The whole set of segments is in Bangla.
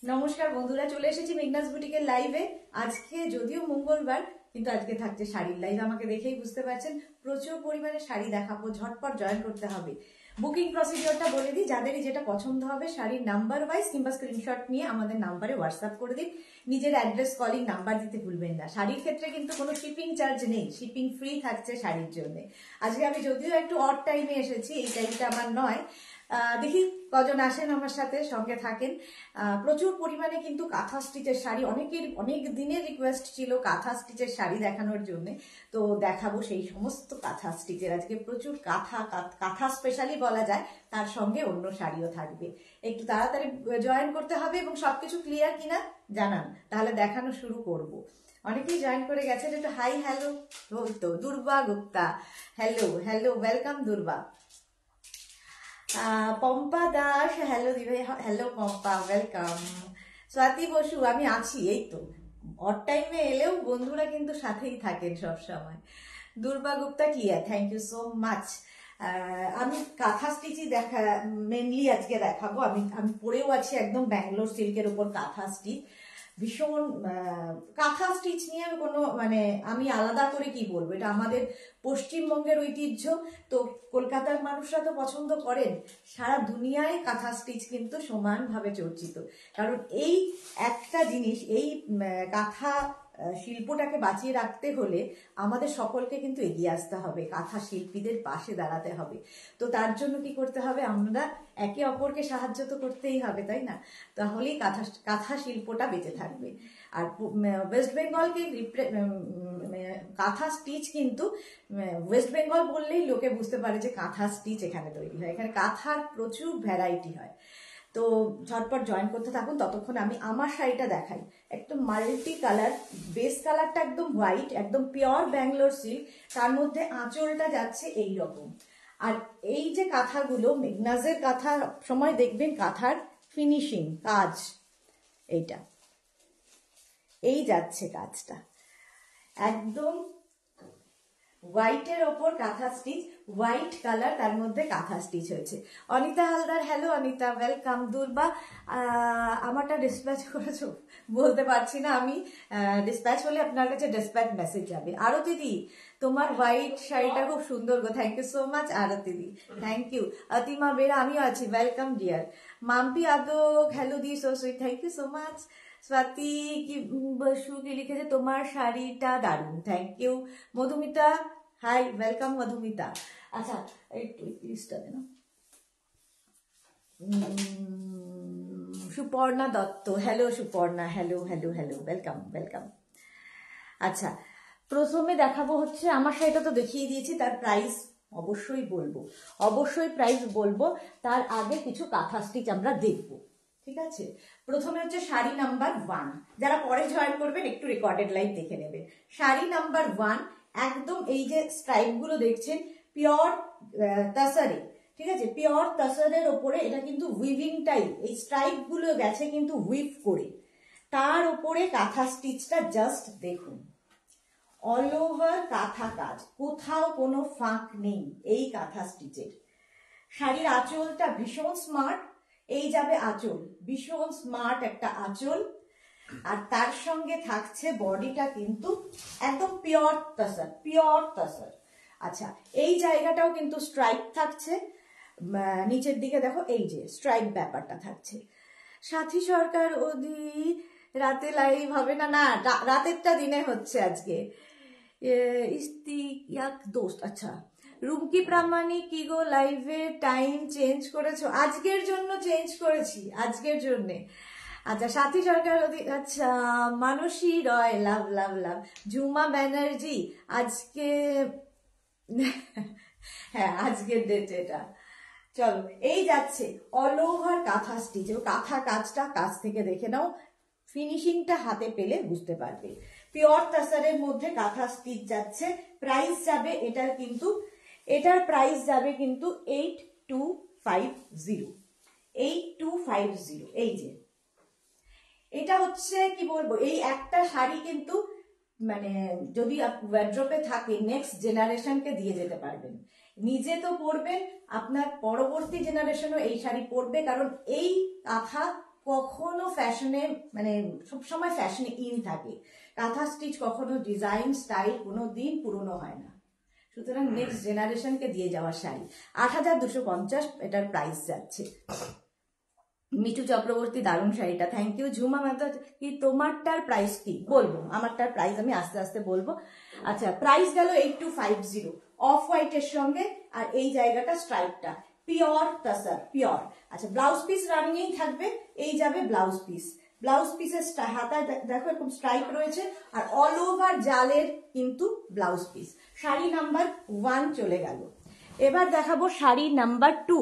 নমস্কার বন্ধুরা, চলে এসেছি মেঘনাস বুটিকের লাইভে। আজকে যদিও মঙ্গলবার, কিন্তু আজকে থাকছে শাড়ির লাইভ। আমাকে দেখেই বুঝতে পারছেন প্রচুর পরিমাণে শাড়ি দেখাবো, ঝটপট জয়েন করতে হবে। বুকিং প্রসিডিওরটা বলে দিই, যাদেরই যেটা পছন্দ হবে শাড়ির নাম্বার ওয়াইজ কিংবা স্ক্রিনশট নিয়ে আমাদের নাম্বারে হোয়াটসঅ্যাপ করে দিন। নিজের অ্যাড্রেস, কলিং নাম্বার দিতে ভুলবেন না। শাড়ির ক্ষেত্রে কিন্তু কোনো শিপিং চার্জ নেই, শিপিং ফ্রি থাকছে শাড়ির জন্য। আজকে আমি যদিও একটু অড টাইমে এসেছি, এই টাইমটা আমার নয়। দেখি কজন আসেন আমার সাথে, সঙ্গে থাকেন। প্রচুর পরিমাণে কিন্তু কাঁথা স্টিচের শাড়ি, অনেকের অনেক দিনের রিকোয়েস্ট ছিল কাঁথা স্টিচের শাড়ি দেখানোর জন্য। তো দেখাবো সেই সমস্ত কাঁথা স্টিচের। আজকে প্রচুর কাঁথা স্পেশালি বলা যায়, তার সঙ্গে অন্য শাড়িও থাকবে। একটু তাড়াতাড়ি জয়েন করতে হবে এবং সবকিছু ক্লিয়ার কিনা জানান, তাহলে দেখানো শুরু করব। অনেকেই জয়েন করে গেছেন। একটু হাই হ্যালো বলতো। দুর্বা Gupta, hello hello, welcome Durba. Pompa Das, hello দিদি, হ্যালো পম্পা, ওয়েলকাম। স্বাতি বসু, আমি আছি, এই তো অড টাইমে এলেও বন্ধুরা কিন্তু সাথেই থাকেন সব সময়। দুর্বা গুপ্তা কিয়া, থ্যাংক ইউ সো মাচ। আমি কাঁথা স্টিচই মেনলি আজকে দেখাবো। আমি পরেও আছি একদম ব্যাঙ্গালোর সিল্কের উপর কাঁথা স্টিচ। ভীষণ কাঁথা স্টিচ নিয়ে কোনো আমি আলাদা করে কি বলবো, এটা আমাদের পশ্চিমবঙ্গের ঐতিহ্য। তো কলকাতার মানুষরা তো পছন্দ করেন, সারা দুনিয়ায় কাঁথা স্টিচ কিন্তু সমানভাবে চর্চিত। কারণ এই একটা জিনিস, এই কাঁথা শিল্পটাকে বাঁচিয়ে রাখতে হলে আমাদের সকলকে কিন্তু এগিয়ে আসতে হবে, কাঁথা শিল্পীদের পাশে দাঁড়াতে হবে। তো তার জন্য কি করতে হবে, আমরা একে অপরকে সাহায্য তো করতেই হবে, তাই না? তাহলেই কাঁথা শিল্পটা বেঁচে থাকবে। আর ওয়েস্ট বেঙ্গলকে কাঁথা স্টিচ কিন্তু ওয়েস্ট বেঙ্গল বললেই লোকে বুঝতে পারে যে কাঁথা স্টিচ এখানে তৈরি হয়। এখানে কাঁথার প্রচুর ভ্যারাইটি হয়। তো ঝটপট জয়েন করতে থাকুন। ততক্ষণ আমি আমার শাড়িটা দেখাই। একদম মাল্টি কালার, বেস কালারটা একদম হোয়াইট, একদম পিওর ব্যাঙ্গালোর সিল্ক। তার মধ্যে আঁচলটা যাচ্ছে এই রকম। আর এই যে কাঁথাগুলো, মেঘনাজের কাঁথা সময় দেখবেন কাঁথার ফিনিশিং কাজ, এইটা এই যাচ্ছে কাজটা একদম হোয়াইটের ওপর কাঁথা স্টিচ, হোয়াইট কালার, তার মধ্যে কাঁথা স্টিচ হয়েছে। Anita Haldar, hello Anita, welcome. দুর্বা, আমারটা ডিসপ্যাচ করেছো বলতে পারছি না আমি। ডিসপ্যাচ হলে আপনার কাছে ডিসপ্যাচ মেসেজ যাবে। আরতি দি, তোমার হোয়াইট শাড়িটা খুব সুন্দর গো, thank you so much Arati দি, থ্যাংক ইউ। অতিমা বেরা, আমিও আছি, welcome dear. Mampi Adak, hello দি, so sweet, thank you so much. Swati কি বসু কি লিখেছে, তোমার শাড়িটা দারুণ, thank you. Madhumita, hi, welcome Madhumita. আচ্ছা, একটু লিস্টটা দেন। Suparna Dutta, hello Suparna, hello hello hello, welcome welcome. আচ্ছা, প্রথমে দেখাবো হচ্ছে আমার শাড়িটা তো দেখিয়ে দিয়েছি, তার প্রাইস অবশ্যই প্রাইস বলবো। তার আগে কিছু কাঁথা স্টিচ আমরা দেখবো, ঠিক আছে? প্রথমে হচ্ছে শাড়ি নাম্বার 1। যারা পরে জয়েন করবেন একটু রেকর্ডেড লাইভ দেখে নেবেন। শাড়ি নাম্বার 1, একদম এই যে স্ট্রাইপ গুলো দেখছেন, পিওর তাসারে, ঠিক আছে? পিওর তাসারের ওপরে এটা কিন্তু উইভিং টাইপ, এই স্ট্রাইপ গুলো গেছে কিন্তু উইভ করে। তার ওপরে কাঁথা স্টিচটা জাস্ট দেখুন, অল ওভার কাঁথা কাজ, কোথাও কোনো ফাঁক নেই এই কাঁথা স্টিচের। শাড়ির আঁচলটা ভীষণ স্মার্ট, এই যাবে আঁচল, ভীষণ স্মার্ট একটা আঁচল। আর তার সঙ্গে থাকছে বডিটা কিন্তু একদম পিওর তাসার। আচ্ছা, এই জায়গাটাও কিন্তু স্ট্রাইপ থাকছে, নিচের দিকে দেখো এই যে স্ট্রাইপ ব্যাপারটা থাকছে। সাথী সরকার, ওদি রাতে লাইভ হবে না? না, রাতেরটা দিনে হচ্ছে আজকে। ইস্তিয়াক দোস্ত, আচ্ছা। রুমকি প্রামাণিক, কি গো লাইভে টাইম চেঞ্জ করেছো? আজকের জন্য চেঞ্জ করেছি, আজকের জন্যে। আচ্ছা, সাথী সরকার, আচ্ছা। মানসী রয়, লাভ লাভ লাভ। ঝুমা ব্যানার্জি, আজকে হ্যাঁ আজকের ডেট এটা। চলো, এই যাচ্ছে অল ওভার কাঁথা স্টিচ, কাঁথা কাজটা কাছ থেকে দেখে নাও, ফিনিশিংটা হাতে পেলে বুঝতে পারবে। পিওর তাসারের মধ্যে কাঁথা স্টিচ যাচ্ছে। প্রাইস যাবে এটার প্রাইস যাবে কিন্তু 8250। 8250, এই যে এটা হচ্ছে কি বলবো, এই একটা শাড়ি কিন্তু যদি ওয়ার্ড্রপে থাকে নেক্সট জেনারেশনকে দিয়ে যেতে পারবেন। নিজে তো পরবেন, আপনার পরবর্তী জেনারেশনও এই শাড়ি পরবে, কারণ এই কাঁথা কখনো ফ্যাশনে মানে সবসময় ফ্যাশনে ইন থাকে। কাঁথা স্টিচ কখনো ডিজাইন স্টাইল কোনো দিন পুরনো হয় না, সুতরাং নেক্সট জেনারেশনকে দিয়ে যাওয়ার শাড়ি। 8,250 এটার প্রাইস যাচ্ছে। মিঠু চক্রবর্তী দারুণ শাড়িটা, থ্যাংক ইউ। ঝুমা মেথড কি তোমারটার প্রাইস কি বলবো? আমারটার প্রাইস আমি আস্তে আস্তে বলবো। আচ্ছা, প্রাইস গেল 8250 অফ হোয়াইটের সঙ্গে, আর এই জায়গাটা স্ট্রাইপটা পিওর তাসার পিওর। আচ্ছা, ব্লাউজ পিস রানিংই থাকবে, এই যাবে ব্লাউজ পিস। ব্লাউজ পিসের হাতায় দেখো এরকম স্ট্রাইপ রয়েছে, আর অল ওভার জালের কিন্তু ব্লাউজ পিস। শাড়ি নাম্বার 1 চলে গেল। এবার দেখাবো শাড়ি নাম্বার 2।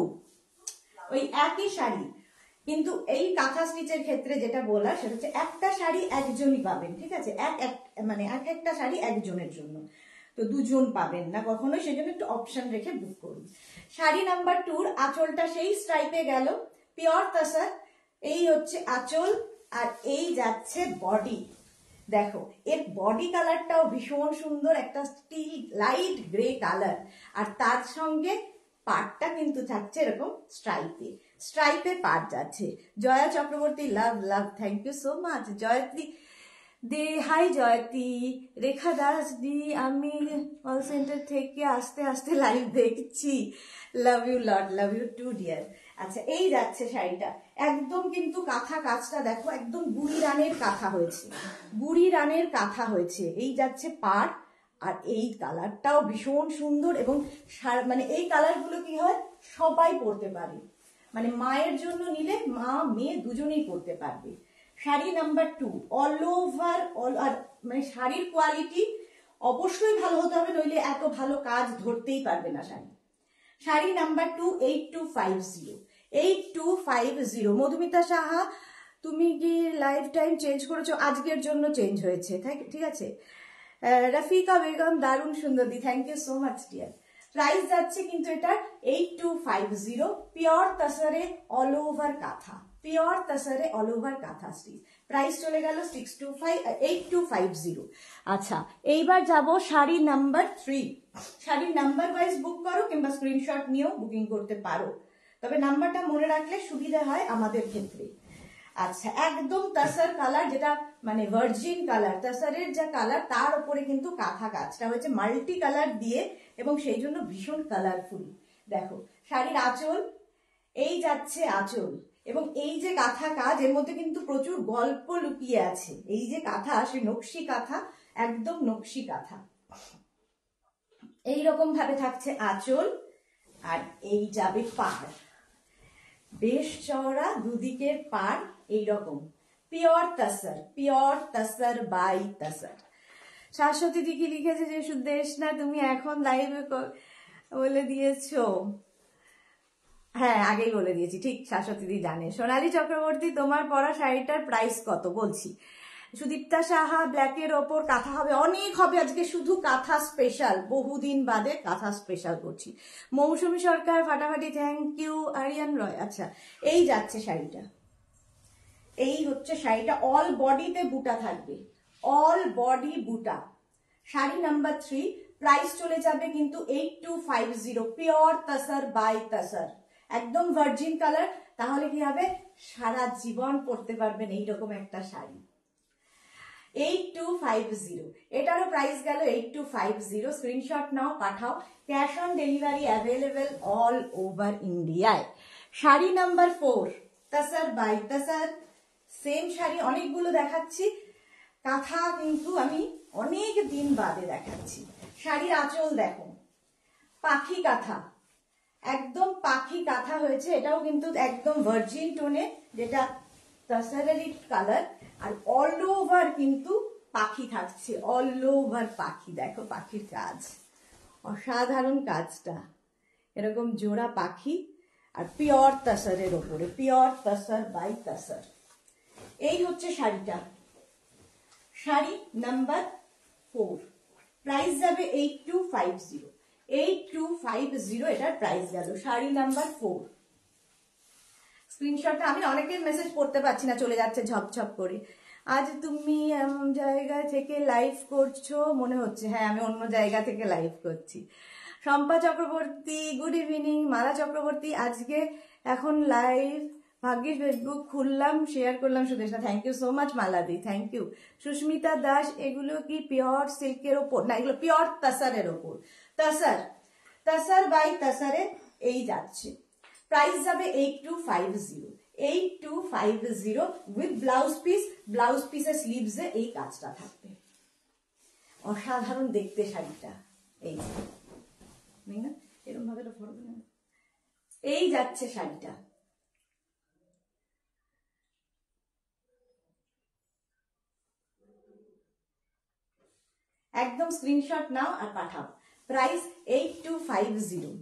ওই একই শাড়ি, কিন্তু এই কাঁথা স্টিচের ক্ষেত্রে যেটা বলার সেটা হচ্ছে একটা শাড়ি একজনই পাবেন, ঠিক আছে? মানে একটা শাড়ি একজনের জন্য, তো দুজন পাবেন না কখনোই, সেজন্য একটু অপশন রেখে বুক করুন। শাড়ি নাম্বার 2 আঁচলটা সেই স্ট্রাইপে গেল, পিওর তাসার। এই হচ্ছে আঁচল, আর এই যাচ্ছে বডি। দেখো এর বডি কালারটাও ভীষণ সুন্দর, একটা স্টিল লাইট গ্রে কালার, আর তার সঙ্গে পাটটা কিন্তু থাকছে এরকম স্ট্রাইপে, স্ট্রাইপে পাট যাচ্ছে। Joya Chakraborty love love, thank you so much. Joyatri De hi Joyati. Rekha Das দি, আমি কল সেন্টার থেকে আস্তে আস্তে লাইভ দেখছি, love you lot, love you too dear. আচ্ছা, এই যাচ্ছে শাড়িটা, একদম কিন্তু কাঁথা কাজটা দেখো, একদম বুড়ি রানের কাঁথা হয়েছে, বুড়ি রানের কাঁথা হয়েছে। এই যাচ্ছে পাড়, আর এই কালারটাও ভীষণ সুন্দর, এবং মানে এই কালারগুলো কি হয় সবাই পরতে পারে, মানে মায়ের জন্য নিলে মা মেয়ে দুজনেই পরতে পারবে। শাড়ি নাম্বার 2 অল ওভার আর মানে শাড়ির কোয়ালিটি অবশ্যই ভালো হতে হবে, নইলে এত ভালো কাজ ধরতেই পারবে না শাড়ি। শাড়ি নাম্বার 2 8250 8250। মধুমিতা সাহা, তুমি কি লাইফ টাইম চেঞ্জ করেছো? আজকের জন্য চেঞ্জ হয়েছে, ঠিক আছে। রফিকা বেগম দারুণ সুন্দর দি, thank you so much dear. Price যাচ্ছে কিন্তু এটা 8250, পিওর তাসারে অল ওভার কাঁথা, পিওর তাসারে all over kantha stitch. Price চলে গেল 8250। আচ্ছা, এইবার যাব শাড়ি নাম্বার 3। শাড়ির নাম্বার ওয়াইজ বুক করো কিংবা স্ক্রিনশট নিয়েও বুকিং করতে পারো, তবে নাম্বারটা মনে রাখলে সুবিধা হয় আমাদের ক্ষেত্রে। আচ্ছা, একদম তাসার কালার, যেটা মানে ভার্জিন কালার, তাসারের যা কালার তার উপরে কিন্তু কাঁথা কাজটা হয়েছে মাল্টি কালার দিয়ে, এবং সেই জন্য ভীষণ কালারফুল। দেখো শাড়ির আঁচল, এই যাচ্ছে আঁচল, এবং এই যে কাঁথা কাজ, এর মধ্যে কিন্তু প্রচুর গল্প লুকিয়ে আছে। এই যে কাঁথা, সে নকশি কাঁথা, একদম নকশি কাঁথা। এইরকম ভাবে থাকছে আঁচল, আর এই যাবে পাড়, বেশ চওড়া দুদিকের পাড়, এইরকম পিওর তাসার বাই তাসার। শাশ্বতী দিকে লিখেছে যে সুদেশ না তুমি এখন লাইভে বলে দিয়েছো, হ্যাঁ আগেই বলে দিয়েছি, ঠিক শাশ্বতী দি জানে। সোনালী চক্রবর্তী, তোমার পরা শাড়িটার প্রাইস কত? বলছি। সুদীপ্তা সাহা, ব্ল্যাকের ওপর কাঁথা হবে, অনেক হবে আজকে, শুধু কাঁথা স্পেশাল, বহুদিন বাদে কাঁথা স্পেশাল করছি। মৌসুমী সরকার ফাটাফাটি, থ্যাংক ইউ। আরিয়ান রয়, আচ্ছা এই যাচ্ছে শাড়িটা, এই হচ্ছে শাড়িটা, অল বডিতে বুটা থাকবে, অল বডি বুটা। শাড়ি নাম্বার 3, প্রাইস চলে যাবে কিন্তু 8250, পিওর তাসার বাই তাসার, একদম ভার্জিন কালার। তাহলে কি হবে, সারা জীবন পরতে পারবেন এইরকম একটা শাড়ি। 8250, এটারও প্রাইস গেল 8250। স্ক্রিনশট নাও, পাঠাও, cash on delivery available all over ইন্ডিয়ায়। Sari number 4, tussar by tussar, same sari অনেকগুলো দেখাচ্ছি, কাঁথা কিন্তু আমি অনেক দিন বাদে দেখাচ্ছি। শাড়ির আঁচল দেখো, পাখি কাঁথা, একদম পাখি কাঁথা হয়েছে, এটাও কিন্তু একদম ভার্জিন টোনে, যেটা তাসারেরই কালার, আর অল ওভার কিন্তু পাখি থাকছে, অল ওভার পাখি। দেখো পাখির কাজ, অসাধারণ কাজটা, এরকম জোড়া পাখি, আর পিওর তাসারের ওপরে, পিওর তাসার বাই তাসার। এই হচ্ছে শাড়িটা, শাড়ি নাম্বার 4, প্রাইস যাবে 8250, 8250 এটার প্রাইস গেল। শাড়ি নাম্বার 4, স্ক্রিনশটটা আমি অনেকের মেসেজ পড়তে পারছি না, চলে যাচ্ছে ঝপঝপ করে। আজ তুমি জায়গা থেকে লাইভ করছো মনে হচ্ছে, হ্যাঁ আমি অন্য জায়গা থেকে লাইভ করছি। Shampa Chakraborty, good evening. মালা চক্রবর্তী, আজকে এখন লাইভ ভাগ্যিস ফেসবুক খুললাম, শেয়ার করলাম Sudeshna, thank you so much মালাদি, থ্যাংক ইউ। সুস্মিতা দাস, এগুলো কি পিওর সিল্কের ওপর? না, এগুলো পিওর তাসারের ওপর। তাসার বাই তাসারে এই যাচ্ছে, প্রাইস যাবে 8250, 8250 উইথ ব্লাউজ পিস। ব্লাউজ পিসের স্লিভসে এই কাজটা থাকবে, অসাধারণ দেখতে শাড়িটা। এই না এরকম ভাবে এই যাচ্ছে শাড়িটা। একদম স্ক্রিনশট নাও আর পাঠাও। প্রাইস 8250।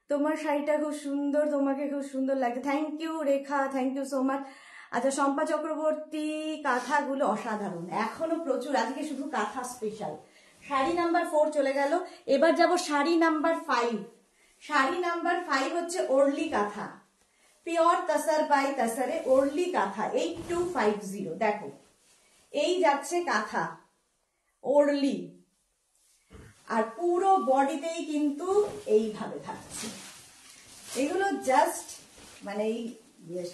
তোমার শাড়িটা খুব সুন্দর, তোমাকে খুব সুন্দর লাগে, thank you Rekha, thank you so much. আচ্ছা, শম্পা চক্রবর্তী, কাঁথাগুলো অসাধারণ, এখনো প্রচুর, আজকে শুধু কাঁথা স্পেশাল। শাড়ি নাম্বার 4 চলে গেল, এবার যাব শাড়ি নাম্বার 5। শাড়ি নাম্বার 5 হচ্ছে ওরলি কাঁথা, পিওর তাসার বাই তাসারে ওরলি কাঁথা, 8250। দেখো এই যাচ্ছে কাঁথা ওরলি, আর পুরো বডিতেই কিন্তু এইভাবে থাকছে। এগুলো জাস্ট মানে এই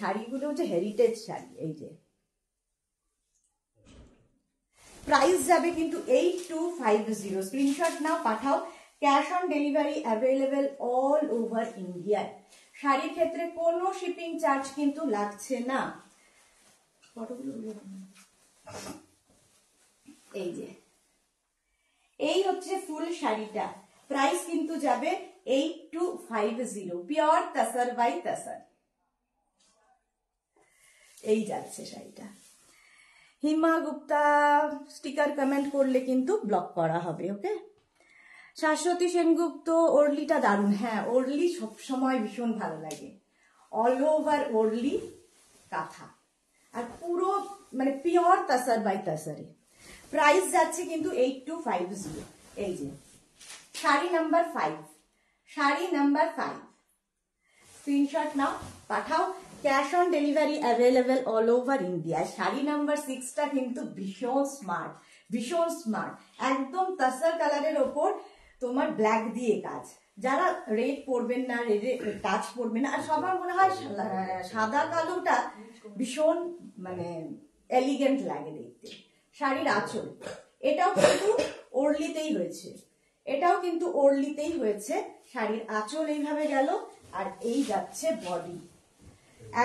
শাড়িগুলো হচ্ছে হেরিটেজ শাড়ি। এই যে প্রাইস যাবে কিন্তু 8250, স্ক্রিনশট নাও পাঠাও। Cash on delivery available all over India. শাড়ির ক্ষেত্রে কোনো শিপিং চার্জ কিন্তু লাগছে না। এই যে এই হচ্ছে ফুল শাড়িটা, প্রাইস কিন্তু যাবে 8250, পিওর তাসার বাই তাসার। এই যাচ্ছে শাড়িটা। হিমা গুপ্তা, স্টিকার কমেন্ট করলে কিন্তু ব্লক করা হবে, ওকে। শাশ্বতী সেনগুপ্ত, ওরলিটা দারুণ। হ্যাঁ, ওরলি সবসময় ভীষণ ভালো লাগে, অল ওভার ওরলি কাঁথা, আর পুরো মানে পিওর তাসার বাই তাসারে। প্রাইস যাচ্ছে কিন্তু 8250। এই যে sari number 5, sari number 5, screenshot নাও পাঠাও। Cash on delivery available all over India. Sari number 6টা কিন্তু ভীষণ স্মার্ট, ভীষণ স্মার্ট, একদম তাসার কালারের ওপর তোমার ব্ল্যাক দিয়ে কাজ। যারা রেড পরবেন না, রেডে টাচ পরবে না, আর সবার মনে হয় সাদা কালোটা ভীষণ মানে এলিগেন্ট লাগে দেখতে। শাড়ির আঁচল, এটাও কিন্তু ওরলিতেই হয়েছে, এটাও কিন্তু ওরলিতেই হয়েছে। শাড়ির আঁচল এইভাবে গেল, আর এই যাচ্ছে বডি,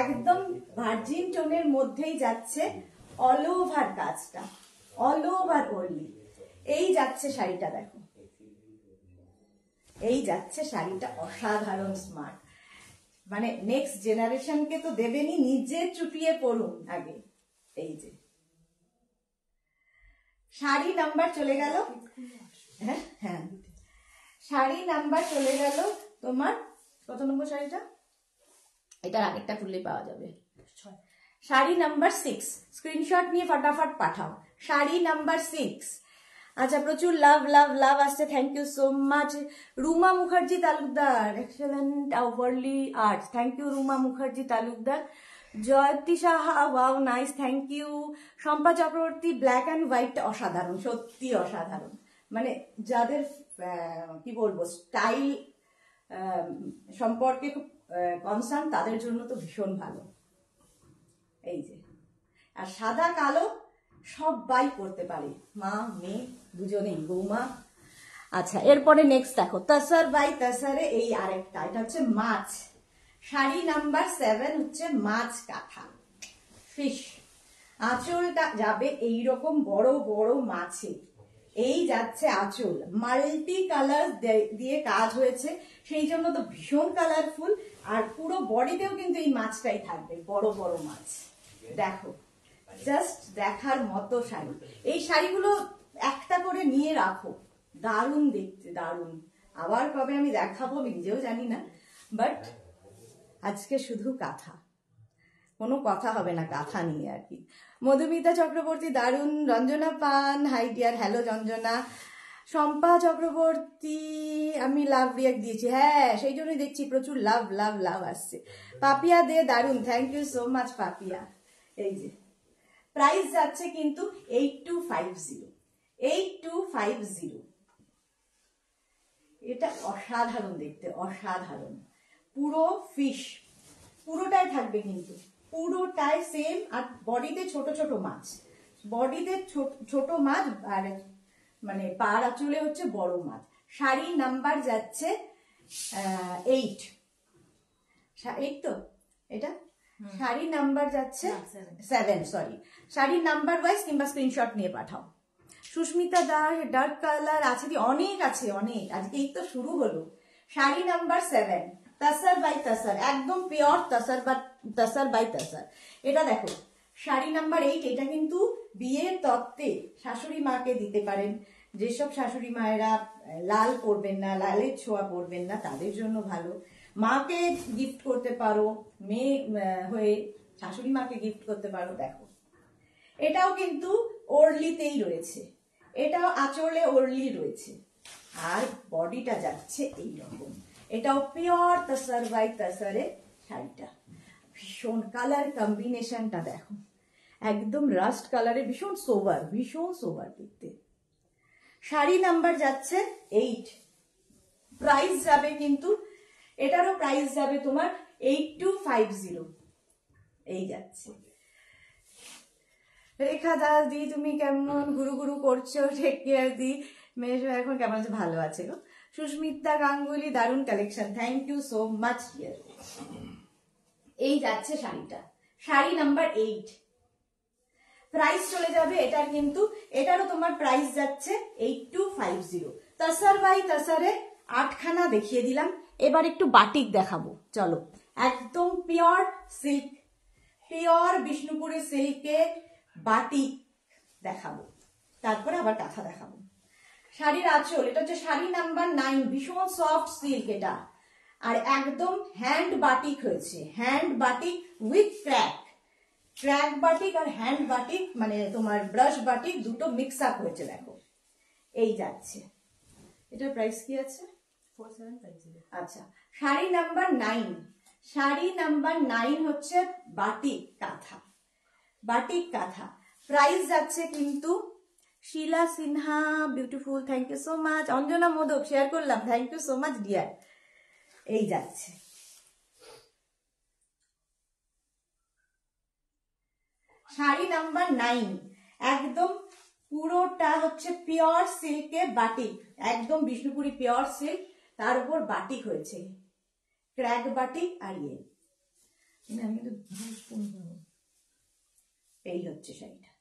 একদম ভার্জিন টোনের মধ্যেই যাচ্ছে, অল ওভার কাজটা, অল ওভার ওরলি। এই যাচ্ছে শাড়িটা, দেখো এই যাচ্ছে শাড়িটা, অসাধারণ স্মার্ট, মানে নেক্সট জেনারেশনকে তো দেবেনি, নিজে চুটিয়ে পড়ুন আগে। এই যে শাড়ি নাম্বার চলে গেল, হ্যাঁ হ্যাঁ, শাড়ি নাম্বার চলে গেল তোমার কত নম্বর শাড়িটা, এটার আগেরটা খুললে পাওয়া যাবে। শাড়ি নাম্বার 6, স্ক্রিনশট নিয়ে ফটাফট পাঠাও। শাড়ি নাম্বার 6। আচ্ছা, প্রচুর লাভ লাভ লাভ আসছে, thank you so much. Ruma Mukherjee Talukdar, excellent overly art, thank you Ruma Mukherjee Talukdar. Joyati Saha, wow nice, thank you. Shampa Chakraborty, black and হোয়াইটটা অসাধারণ, সত্যি অসাধারণ, মানে যাদের কি বলবো স্টাইল সম্পর্কে খুব কনসার্ন, তাদের জন্য তো ভীষণ ভালো। এই যে, আর সাদা কালো সবাই পরতে পারে, মা মেয়ে দুজনেই, বৌমা। আচ্ছা, এরপরে নেক্সট দেখো, তাসার বাই তাসারে এই আরেকটা, এটা হচ্ছে মাছ। শাড়ি নাম্বার 7 হচ্ছে মাছ কাঁথা, ফিশ। আঁচলটা যাবে এইরকম বড় বড় মাছে, এই যাচ্ছে আঁচল, মাল্টি কালার দিয়ে কাজ হয়েছে, সেই জন্য তো ভীষণ কালারফুল। আর পুরো বডিতেও কিন্তু এই মাছটাই থাকবে, বড় বড় মাছ। দেখো, জাস্ট দেখার মতো শাড়ি। এই শাড়িগুলো একটা করে নিয়ে রাখো, দারুণ দেখতে, দারুণ। আবার কবে আমি দেখাবো আমি নিজেও জানি না, বাট আজকে শুধু কাঁথা, কোনো কথা হবে না কাঁথা নিয়ে আর কি। মধুমিতা চক্রবর্তী, দারুণ। রঞ্জনা পান, high deer, hello Ranjana. Shampa Chakraborty, আমি লাভ রিয়াক্ট দিয়েছি, হ্যাঁ সেই জন্যই দেখছি প্রচুর লাভ লাভ লাভ আসছে। পাপিয়া দে, দারুণ, thank you so much Papiya. এই যে প্রাইস যাচ্ছে কিন্তু 8250, 8250। এটা অসাধারণ দেখতে, অসাধারণ, পুরো ফিশ, পুরোটাই থাকবে কিন্তু, পুরোটাই সেম। আর বডিতে ছোট ছোট মাছ, বডিতে ছোট মাছ, আর মানে পার আঁচলে হচ্ছে বড় মাছ। শাড়ি নাম্বার যাচ্ছে 8, 8 তো এটা, শাড়ি নাম্বার যাচ্ছে 7, সরি, শাড়ির নাম্বার ওয়াইজ কিংবা স্ক্রিনশট নিয়ে পাঠাও। সুস্মিতা দাস ডার্ক কালার আছে, অনেক আছে, অনেক, আজকে এই তো শুরু হলো। শাড়ি নাম্বার 7, তাসার বাই তাসার, একদম পিওর তাসার বা তাসার বাই তাসার। এটা দেখো শাড়ি নাম্বার 8, এটা কিন্তু বিয়ের তত্ত্বে শাশুড়ি মাকে দিতে পারেন। যেসব শাশুড়ি মায়েরা লাল পরবেন না, লালের ছোঁয়া পরবেন না, তাদের জন্য ভালো। মাকে গিফট করতে পারো, মেয়ে হয়ে শাশুড়ি মাকে গিফট করতে পারো। দেখো এটাও কিন্তু ওরলিতেই রয়েছে, এটাও আঁচলে ওরলি রয়েছে, আর বডিটা যাচ্ছে এইরকম। এটাও পিওর তাসার বাই তাসারে শাড়িটা। ভীষণ কালার কম্বিনেশনটা দেখো, একদম রাস্ট কালারে, ভীষণ সোবার দেখতে। শাড়ি নাম্বার যাচ্ছে 8, প্রাইস যাবে কিন্তু, এটারও প্রাইস যাবে তোমার 8250, এই যাচ্ছে। রেখা দাস দি তুমি কেমন, গুরু করছো, টেক কেয়ার দি, মেয়ে এখন কেমন আছে, ভালো আছে গো। সুস্মিতা গাঙ্গুলি দারুণ collection, thank you so much dear. এই যাচ্ছে শাড়িটা, শাড়ি নাম্বার 8, প্রাইস চলে যাবে এটার কিন্তু, এটারও তোমার প্রাইস যাচ্ছে 8250। তাসার বাই তাসারে 8খানা দেখিয়ে দিলাম, এবার একটু বাটিক দেখাবো চলো। একদম পিওর সিল্ক, পিওর বিষ্ণুপুরি সিল্কে বাটিক দেখাবো, তারপরে আবার কাঁথা দেখাবো। শাড়ির আঁচল, এটা হচ্ছে শাড়ি নাম্বার 9, ভীষণ সফট সিল্ক এটা, আর একদম হ্যান্ড বাটিক হয়েছে, hand batik with crack batik আর হ্যান্ড বাটিক, মানে তোমার ব্রাশ বাটিক দুটো মিক্স আপ হয়েছে। দেখো এই যাচ্ছে, এটার প্রাইস কি আছে 4750। আচ্ছা, শাড়ি নাম্বার 9, শাড়ি নাম্বার 9 হচ্ছে বাটিক কাঁথা, বাটিক কাঁথা। প্রাইস যাচ্ছে কিন্তু, Shila Sinha beautiful, thank you so much. Anjana Modak share করলাম, thank you so much dear. এই যাচ্ছে শাড়ি নাম্বার 9, একদম পুরোটা হচ্ছে পিওর সিল্কে বাটিক, একদম বিষ্ণুপুরি পিওর সিল্ক, তার উপর বাটিক হয়েছে, ক্র্যাক বাটিক। আর আমি তো এই হচ্ছে শাড়িটা,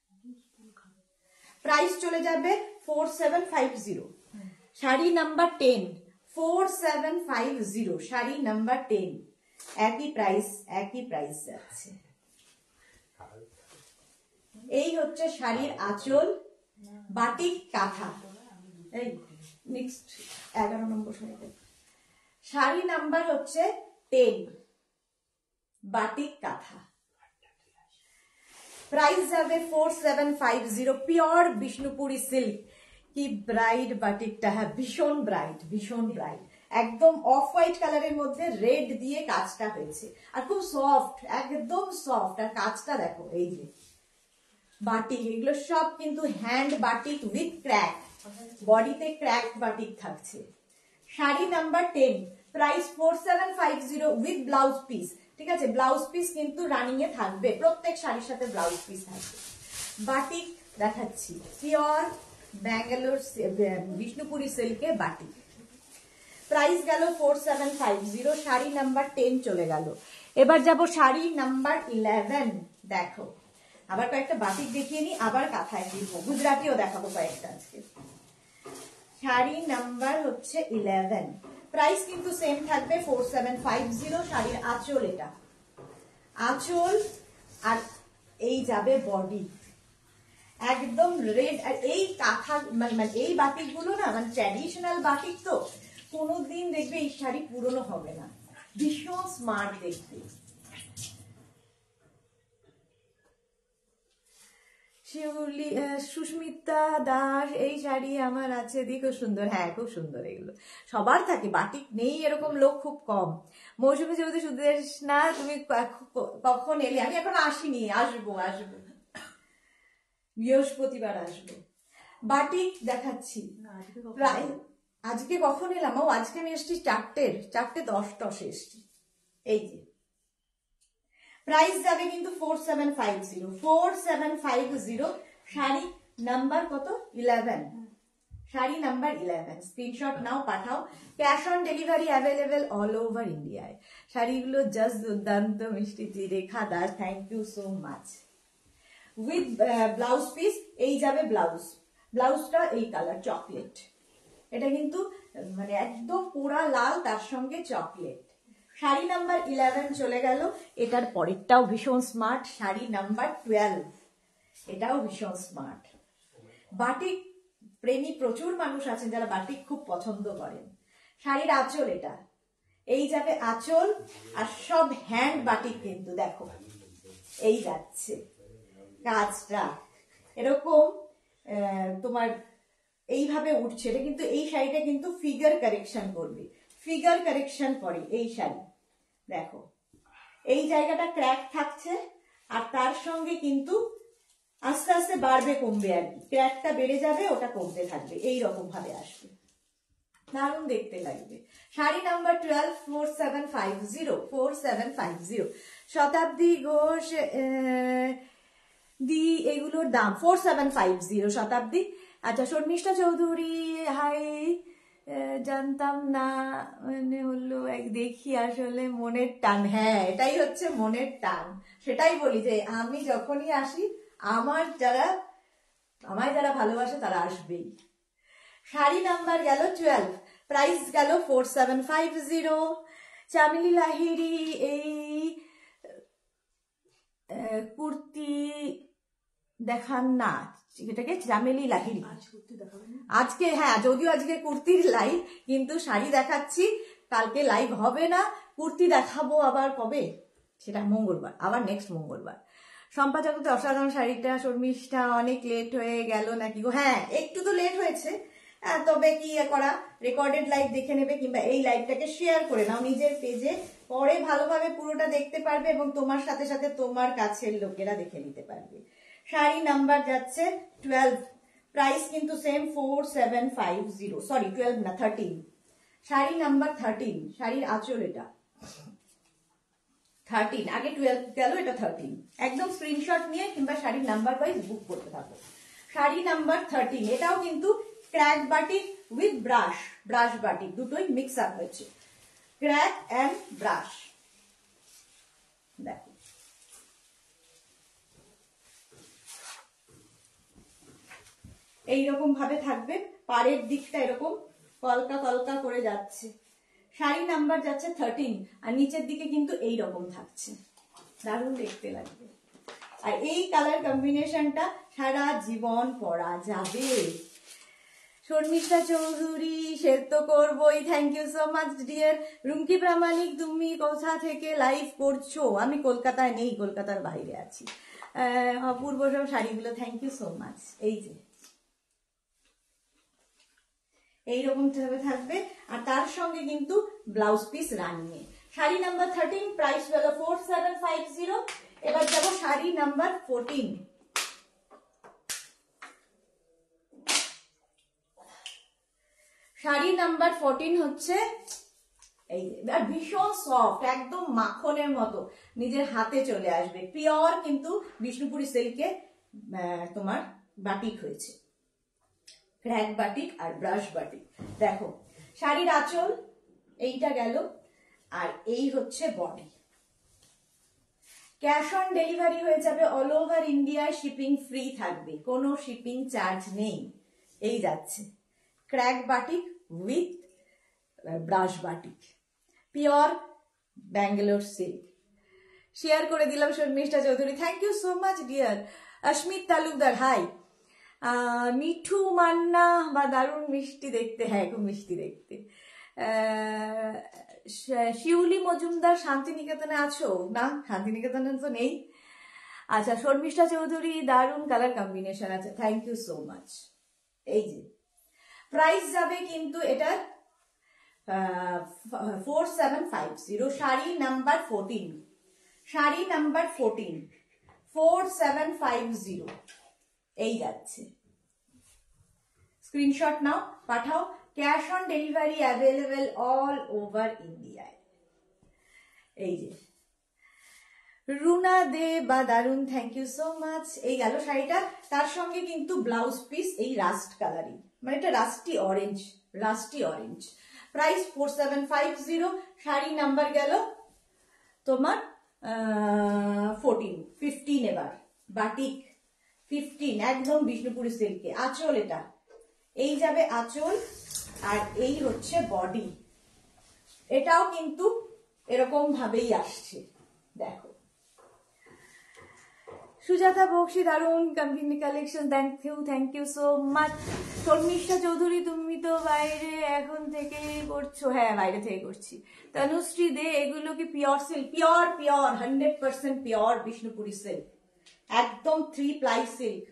প্রাইস চলে যাবে 4750। শাড়ি নাম্বার 10, 4750, শাড়ি নাম্বার 10, একই প্রাইস যাচ্ছে। এই হচ্ছে শাড়ির আঁচল, বাটিক কাঁথা। এই নেক্সট 11 নম্বর শাড়িটা, শাড়ি নাম্বার হচ্ছে 10, বাটিক কাঁথা, প্রাইস যাবে 4750, পিওর বিষ্ণুপুরি সিল্ক। কি ব্রাইট বাটিকটা, হ্যাঁ ভীষণ ব্রাইট, একদম অফ হোয়াইট কালারের মধ্যে রেড দিয়ে কাজটা হয়েছে, আর খুব সফট, একদম সফট। আর কাজটা দেখো, এই যে বাটিক, এগুলো সব কিন্তু হ্যান্ড বাটিক উইথ ক্র্যাক, বডিতে ক্র্যাক বাটিক থাকছে। Sari number 10, price 4750 with blouse piece. ঠিক আছে, ব্লাউজ পিস কিন্তু রানিং এ থাকবে, প্রত্যেক শাড়ির সাথে ব্লাউজ পিস থাকবে। বাটিক দেখাচ্ছি, পিওর ব্যাঙ্গালোর বিষ্ণুপুরি সিল্কে বাটিক, প্রাইস গেল 4750। শাড়ি নাম্বার 10 চলে গেল। এবার যাব শাড়ি নাম্বার 11। দেখো আবার কয়েকটা বাটিক দেখিয়ে নি, আবার কাঁথায় ফিরবো, গুজরাটিও দেখাবো কয়েকটা আজকে। শাড়ি নাম্বার হচ্ছে 11, প্রাইস কিন্তু সেম থাকবে 4750। শাড়ির আঁচল, এটা আঁচল, আর এই যাবে বডি, একদম রেড। আর এই কাঁথা মানে এই বাটিক গুলো না, মানে ট্র্যাডিশনাল বাটিক, তো কোনোদিন দেখবে এই শাড়ি পুরনো হবে না, ভীষণ স্মার্ট দেখতে। সুস্মিতা দাস, এই শাড়ি আমার আছে দি, খুব সুন্দর। হ্যাঁ খুব সুন্দর, এগুলো সবার থাকে, বাটিক নেই এরকম লোক খুব কম। মৌসুমী চৌধুরী সুদেশ না, তুমি কখন এলে? আমি এখন আসিনি, আসবো বৃহস্পতিবার আসবো। বাটিক দেখাচ্ছি, আজকে কখন এলাম? ও আজকে আমি এসছি 4:10 এসছি। এই যে প্রাইস যাবে কিন্তু 4750, 4750। শাড়ি নাম্বার কত? 11। শাড়ি নাম্বার 11। স্ক্রিনশট নাও, পাঠাও। Cash on delivery available all over ইন্ডিয়ায়। শাড়িগুলো জাস্ট দুর্দান্ত মিষ্টি। Rekha Das, thank you so much. With blouse piece. এই যাবে ব্লাউজ। ব্লাউজটা এই কালার চকলেট। এটা কিন্তু মানে একদম পুরা লাল, তার সঙ্গে চকলেট। শাড়ি নাম্বার 11 চলে গেল। এটার পরেরটাও ভীষণ স্মার্ট, শাড়ি নাম্বার 12। এটাও ভীষণ স্মার্ট। বাটিক প্রেমী প্রচুর মানুষ আছেন যারা বাটিক খুব পছন্দ করেন। শাড়ির আঁচল এটা। এই যাবে আঁচল, আর সব হ্যান্ড বাটিক কিন্তু দেখো এই যাচ্ছে কাজটা এরকম তোমার এইভাবে উঠছে। এটা কিন্তু এই শাড়িটা কিন্তু ফিগার কারেকশন করবে, ফিগার কারেকশন করে এই শাড়ি। দেখো এই জায়গাটা ক্র্যাক থাকছে, আর তার সঙ্গে কিন্তু আস্তে আস্তে বাড়বে কমবে আর কি। ক্র্যাকটা বেড়ে যাবে, ওটা কমতে থাকবে, এই রকম ভাবে আসবে। দারুণ দেখতে লাগবে। শাড়ি নাম্বার 12, 4750, 4750। শতাব্দী ঘোষ দি, এগুলোর দাম 4750 শতাব্দী। আচ্ছা, শর্মিষ্ঠা চৌধুরী, হাই, জানতাম না, মানে হলো এক দেখি আসলে মনের টান। হ্যাঁ, এটাই হচ্ছে মনের টান। সেটাই বলি যে আমি যখনই আসি আমায় যারা ভালোবাসে তারা আসবেই। শাড়ি নাম্বার গেল 12, প্রাইস গেল 4750। চামেলি লাহিড়ী, এই কুর্তি দেখান না, এটাকে চামেলি লাহিড়ী আজকে। হ্যাঁ, যদিও আজকে কুর্তির লাইভ, কিন্তু শাড়ি দেখাচ্ছি। কালকে লাইভ হবে না, কুর্তি দেখাবো আবার কবে, সেটা মঙ্গলবার, আবার নেক্সট মঙ্গলবার। শম্পা চক্রবর্তী, অসাধারণ শাড়িটা। শর্মিষ্ঠা, অনেক লেট হয়ে গেল নাকি গো? হ্যাঁ, একটু তো লেট হয়েছে, তবে কি করা, রেকর্ডেড লাইভ দেখে নেবে, কিংবা এই লাইভটাকে শেয়ার করে নাও নিজের পেজে, পরে ভালোভাবে পুরোটা দেখতে পারবে এবং তোমার সাথে সাথে তোমার কাছের লোকেরা দেখে নিতে পারবে। শাড়ি নাম্বার যাচ্ছে 12, প্রাইস কিন্তু সেম 4750, সরি 12 না 13। শাড়ি নাম্বার 13, শাড়ির আঁচল এটা 13, আগে 12 গেল, এটা 13। একদম স্ক্রিনশট নিয়ে কিংবা শাড়ির নাম্বার ওয়াইজ বুক করতে থাকো। শাড়ি নাম্বার 13, এটাও কিন্তু crack batik with brush, brush batik দুটোই মিক্স আপ হয়েছে, ক্র্যাক এন্ড ব্রাশ। দেখো এইরকম ভাবে থাকবে, পাড়ের দিকটা এরকম কলকা কলকা করে যাচ্ছে। শাড়ি নাম্বার যাচ্ছে 13, আর নিচের দিকে কিন্তু এই রকম থাকছে, দারুণ দেখতে লাগবে। আর এই কালার কম্বিনেশনটা সারা জীবন পরা যাবে। শর্মিষ্ঠা চৌধুরী, শেয়ার তো করবোই, thank you so much dear. Rumki Pramanik, তুমি কোথা থেকে লাইভ করছো? আমি কলকাতায় নেই, কলকাতার বাইরে আছি। অপূর্ব সব শাড়িগুলো, থ্যাংক ইউ সো মাচ। এই যে এইরকম ভাবে থাকবে, আর তার সঙ্গে কিন্তু ব্লাউজ পিস রানিয়ে। শাড়ি নাম্বার 13, প্রাইস হলো 4750। এবার যাবো শাড়ি নাম্বার 14। শাড়ি নাম্বার 14 হচ্ছে এই যে, ভীষণ সফট, একদম মাখনের মতো নিজের হাতে চলে আসবে। পিওর কিন্তু বিষ্ণুপুরি সিল্কে তোমার বাটিক হয়েছে, ক্র্যাক বাটিক আর ব্রাশ বাটিক। দেখো শাড়ির আঁচল এইটা গেল, আর এই হচ্ছে বডি। ক্যাশ অন ডেলিভারি হয়ে যাবে অল ওভার ইন্ডিয়ায়, শিপিং ফ্রি থাকবে, কোনো শিপিং চার্জ নেই। এই যাচ্ছে crack batik with brush batik, pure Bangalore silk. Share করে দিলাম Sharmistha Chowdhury, thank you so much dear. Asmit Talukdar, hi. Mithu Manna, বা দারুণ মিষ্টি দেখতে, হ্যাঁ খুব মিষ্টি দেখতে। শিউলি মজুমদার, শান্তিনিকেতনে আছো? না, শান্তিনিকেতনে তো নেই। আচ্ছা, শর্মিষ্ঠা চৌধুরী, দারুণ কালার কম্বিনেশন আছে, থ্যাংক ইউ সো মাচ। এই যে প্রাইস যাবে কিন্তু এটার 4750। শাড়ি নাম্বার 14, শাড়ি নাম্বার 14, 4750 এই যাচ্ছে। স্ক্রিনশট নাও, পাঠাও। Cash on delivery available all over ইন্ডিয়ায়। এই যে রুনা দে বা দারুন, থ্যাংক ইউ সো মাচ। এই গেল শাড়িটা, তার সঙ্গে কিন্তু ব্লাউজ পিস এই রাস্ট কালারিং, মানে এটা rusty orange. Price 4750। Sari number গেল তোমার 15 এবার বাটিক 15, একদম বিষ্ণুপুরি সিল্কে। আঁচল এটা, এই যাবে আঁচল, আর এই হচ্ছে বডি। এটাও কিন্তু এরকম ভাবেই আসছে, দেখো। সুজাতা বক্সি, দারুন কম্বিনি collection, thank you so much. Sharmishtha Chowdhury, তুমি তো বাইরে এখন থেকে করছো? হ্যাঁ, বাইরে থেকে করছি। তনুশ্রী দে, এগুলো কি pure silk? Pure 100% pure Bishnupuri silk, একদম 3 প্লাই সিল্ক।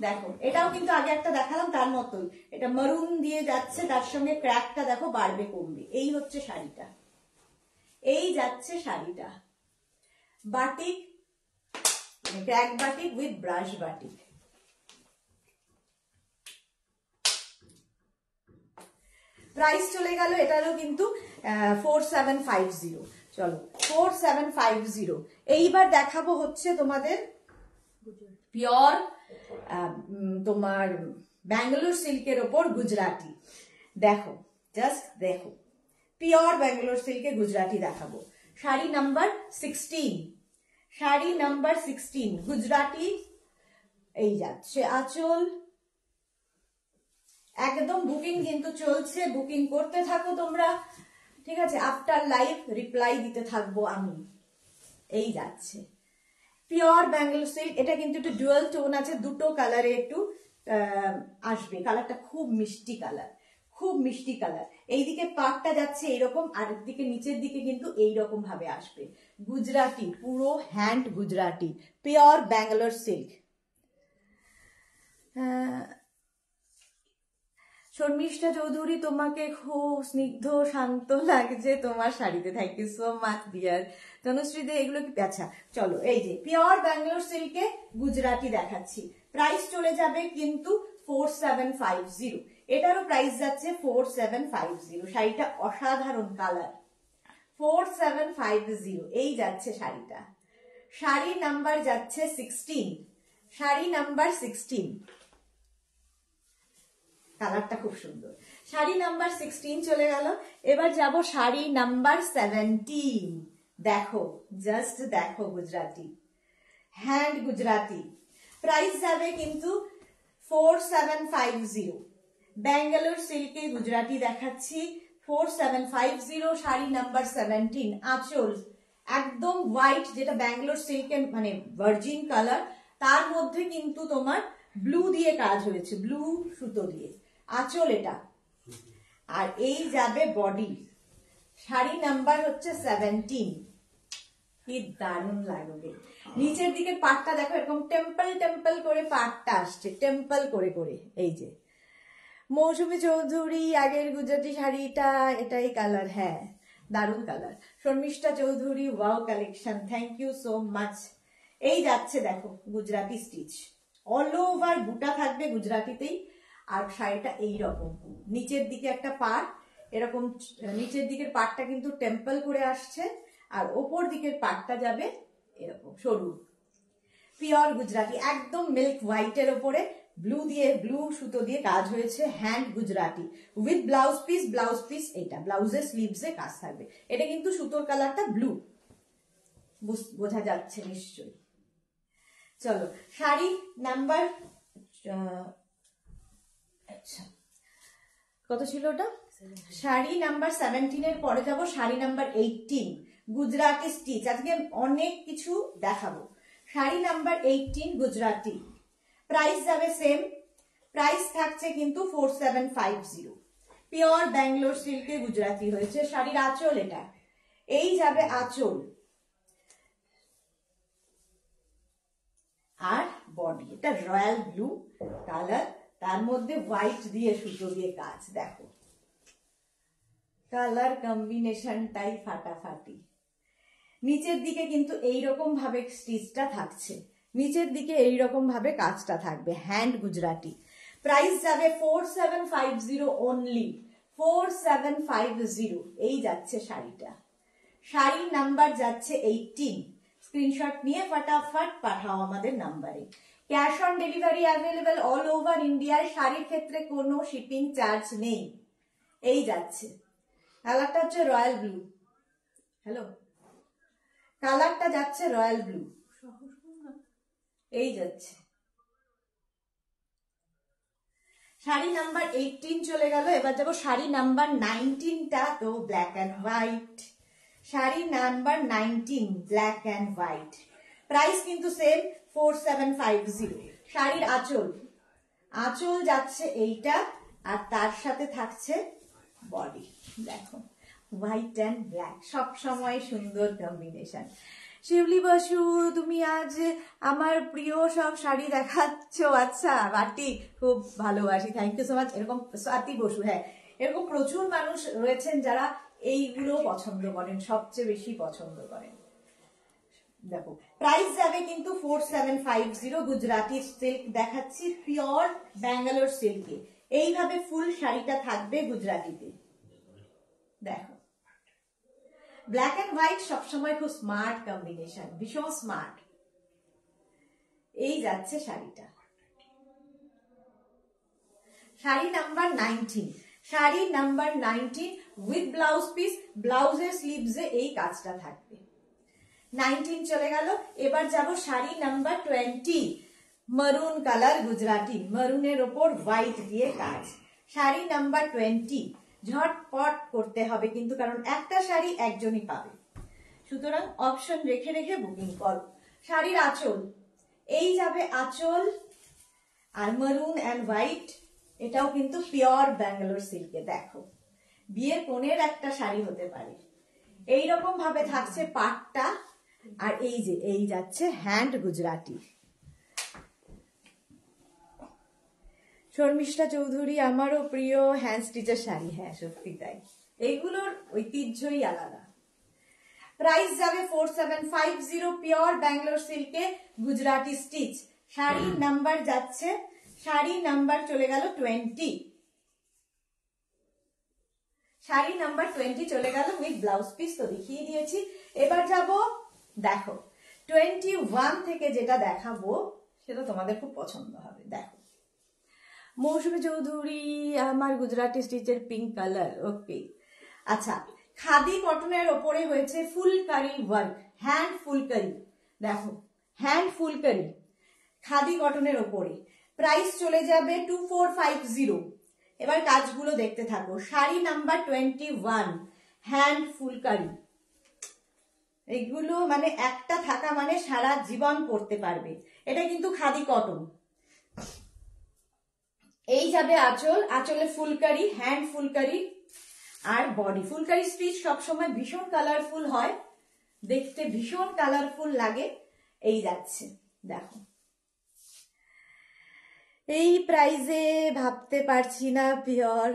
দেখো, এটাও কিন্তু আগে একটা দেখালাম তার মতোই, এটা মারুন দিয়ে যাচ্ছে, তার সঙ্গে ক্র্যাকটা দেখো বাড়বে কমবে। এই হচ্ছে শাড়িটা, এই যাচ্ছে শাড়িটা। Batik, crack batik with brush batik. Price চলে গেল এটারও কিন্তু 4750। চলো 4750। এইবার দেখাবো হচ্ছে তোমাদের পিওর তোমার ব্যাঙ্গালোর সিল্কের ওপর গুজরাটি। দেখো, জাস্ট দেখো, পিওর ব্যাঙ্গালোর সিল্কে গুজরাটি দেখাবো। Sari number 16, sari number 16 Gujarati. এই যাচ্ছে আঁচল, একদম বুকিং কিন্তু চলছে, বুকিং করতে থাকো তোমরা, ঠিক আছে? আফটার লাইভ রিপ্লাই দিতে থাকবো আমি। এই যাচ্ছে পিওর ব্যাঙ্গালোর সিল্ক। এটা কিন্তু একটু ডুয়াল টোন আছে, দুটো কালারে একটু আসবে। কালারটা খুব মিষ্টি কালার, খুব মিষ্টি কালার। এইদিকে পাটটা যাচ্ছে এইরকম, আর দিকে নিচের দিকে কিন্তু এইরকম ভাবে আসবে। গুজরাটি, পুরো hand Gujarati, pure Bangalore silk. Sharmishtha Chowdhury, তোমাকে খুব স্নিগ্ধ শান্ত লাগছে তোমার শাড়িতে, thank you so much dear. Tanushree De, এগুলো কি? আচ্ছা চলো, এই যে পিওর ব্যাঙ্গালোর সিল্কে গুজরাটি দেখাচ্ছি। প্রাইস চলে যাবে কিন্তু 4750। এটারও প্রাইস যাচ্ছে 4750। শাড়িটা অসাধারণ কালার, 4750। এই যাচ্ছে শাড়িটা। শাড়ি নাম্বার যাচ্ছে 16, শাড়ি নাম্বার 16। কালারটা খুব সুন্দর। শাড়ি নাম্বার 16 চলে গেল। এবার যাব শাড়ি নাম্বার 17। দেখো, জাস্ট দেখো, গুজরাটি, হ্যান্ড গুজরাটি। প্রাইস যাবে কিন্তু 4750। ব্যাঙ্গালোর সিল্কে গুজরাটি দেখাচ্ছি, 4750। শাড়ি নাম্বার 17, আঁচল একদম হোয়াইট, যেটা ব্যাঙ্গালোর সিল্কের মানে ভার্জিন কালার, তার মধ্যে কিন্তু তোমার ব্লু দিয়ে কাজ হয়েছে, ব্লু সুতো দিয়ে। আঁচল এটা, আর এই যাবে বডি। শাড়ি নাম্বার হচ্ছে 17। কি দারুণ লাগবে। নিচের দিকের পাটটা দেখো, এরকম টেম্পল টেম্পল করে পাটটা আসছে, টেম্পল করে করে। এই যে মৌসুমী চৌধুরী, আগের গুজরাটি শাড়িটা এটাই কালার, হ্যাঁ দারুণ colour. Sharmistha Chowdhury, wow collection, thank you so much. এই যাচ্ছে দেখো গুজরাটি স্টিচ, অল ওভার বুটা থাকবে গুজরাটিতেই। আর শাড়িটা এইরকম, নিচের দিকে একটা পাট এরকম, নিচের দিকের পাটটা কিন্তু টেম্পল করে আসছে, আর ওপর দিকের পাটটা যাবে এরকম সরু। পিওর গুজরাটি, একদম মিল্ক হোয়াইটের ওপরে ব্লু দিয়ে, ব্লু সুতো দিয়ে কাজ হয়েছে, hand Gujarati with blouse piece. Blouse piece এইটা, ব্লাউজের স্লিভসে কাজ থাকবে। এটা কিন্তু সুতোর কালারটা ব্লু, বোঝা যাচ্ছে নিশ্চয়ই। চলো শাড়ি নাম্বার, আচ্ছা কত ছিল ওটা? শাড়ি নাম্বার 17 এর পরে যাব শাড়ি নাম্বার 18, গুজরাটি স্টিচ। আজকে অনেক কিছু দেখাবো। শাড়ি নাম্বার 18 গুজরাটি, প্রাইস যাবে সেম, প্রাইস থাকছে কিন্তু 4750। পিওর ব্যাঙ্গালোর সিল্কে গুজরাটি হয়েছে। শাড়ির আঁচল এটা, এই যাবে আঁচল, আর বডি এটা রয়্যাল ব্লু কালার, তার মধ্যে হোয়াইট দিয়ে সুতো দিয়ে কাজ। দেখো কালার কম্বিনেশনটাই ফাটাফাটি। নিচের দিকে কিন্তু এইরকম ভাবে স্টিচটা থাকছে, নিচের দিকে এইরকম ভাবে কাজটা থাকবে, হ্যান্ড গুজরাটি। প্রাইস যাবে 4750 অনলি, 4750। এই যাচ্ছে শাড়িটা। শাড়ি নাম্বার যাচ্ছে 18, স্ক্রিনশট নিয়ে ফটাফট পাঠাও আমাদের নাম্বারে। Cash on delivery available all over ইন্ডিয়ায়। শাড়ির ক্ষেত্রে কোনো শিপিং চার্জ নেই। এই যাচ্ছে, কালারটা হচ্ছে রয়্যাল ব্লু। হ্যালো, কালারটা যাচ্ছে রয়্যাল ব্লু, এই যাচ্ছে। শাড়ি নাম্বার 18 চলে গেল, এবার যাবো শাড়ি নাম্বার 19টা, তো black and white. Sari number 19 black and white, price কিন্তু সেম 4750। শাড়ির আঁচল, আঁচল যাচ্ছে এইটা, আর তার সাথে থাকছে বডি। দেখো হোয়াইট অ্যান্ড ব্ল্যাক, সব সময় সুন্দর কম্বিনেশন। শিউলি বসু, তুমি আজ আমার প্রিয় সব শাড়ি দেখাচ্ছ। আচ্ছা বাটি, খুব ভালোবাসি, থ্যাংক ইউ সো মাচ। এরকম স্বাতি বসু, হ্যাঁ এরকম প্রচুর মানুষ রয়েছেন যারা এইগুলো পছন্দ করেন, সবচেয়ে বেশি পছন্দ করেন। দেখো প্রাইস যাবে কিন্তু 4750। গুজরাটি সিল্ক দেখাচ্ছি, পিওর ব্যাঙ্গালোর সিল্কে। এইভাবে ফুল শাড়িটা থাকবে গুজরাটিতে। দেখো ব্ল্যাক এন্ড হোয়াইট সবসময় খুব স্মার্ট কম্বিনেশন, ভীষণ স্মার্ট। এই যাচ্ছে শাড়িটা, sari number 19। Sari number 19 with blouse piece, ব্লাউজের স্লিভসে এই কাজটা থাকবে। 19 চলে গেল, এবার যাব শাড়ি নাম্বার 20, মারুন কালার গুজরাটি, মারুনের ওপর হোয়াইট দিয়ে কাজ। শাড়ি নাম্বার 20 ঝটপট করতে হবে কিন্তু, কারণ একটা শাড়ি একজনই পাবে, সুতরাং অপশন রেখে রেখে বুকিং করো। শাড়ির আঁচল, এই যাবে আঁচল, আর মারুন অ্যান্ড হোয়াইট, এটাও কিন্তু পিওর ব্যাঙ্গালোর সিল্কে। দেখো বিয়ের কোণের একটা শাড়ি হতে পারে, এইরকম ভাবে থাকছে পাটটা, আর এই যে এই যাচ্ছে হ্যান্ড গুজরাটি। শর্মিষ্ঠা চৌধুরী, আমারও প্রিয় হ্যান্ড স্টিচের শাড়ি। হ্যাঁ সত্যি তাই, এইগুলোর ঐতিহ্যই আলাদা। প্রাইস যাবে 4750, পিওর ব্যাঙ্গালোর সিল্কে গুজরাটি স্টিচ। শাড়ি নাম্বার যাচ্ছে, শাড়ি নাম্বার চলে গেল 20, শাড়ি নাম্বার 20 চলে গেল উইথ ব্লাউজ পিস, তো দেখিয়ে দিয়েছি। এবার যাব, দেখো 21 থেকে যেটা দেখাবো সেটা তোমাদের খুব পছন্দ হবে। দেখো মৌসুমী চৌধুরী, আমার গুজরাটি স্টিচের পিঙ্ক কালার, ওকে। আচ্ছা, খাদি কটনের ওপরে হয়েছে ফুলকারি ওয়ার্ক, হ্যান্ড ফুলকারি। দেখো হ্যান্ড ফুলকারি খাদি কটনের ওপরে, প্রাইস চলে যাবে 2450। এবার কাজগুলো দেখতে থাকো। শাড়ি নাম্বার 21 হ্যান্ড ফুলকারি, এইগুলো মানে একটা থাকা মানে সারা জীবন পরতে পারবে। এটা কিন্তু খাদি কটন। এই যাবে আঁচল, আঁচলে ফুলকারি, হ্যান্ড ফুলকারি, আর বডি ফুলকারি। স্টিচ সবসময় ভীষণ কালারফুল হয়, দেখতে ভীষণ কালারফুল লাগে। এই যাচ্ছে, দেখো এই প্রাইজে ভাবতে পারছি না পিওর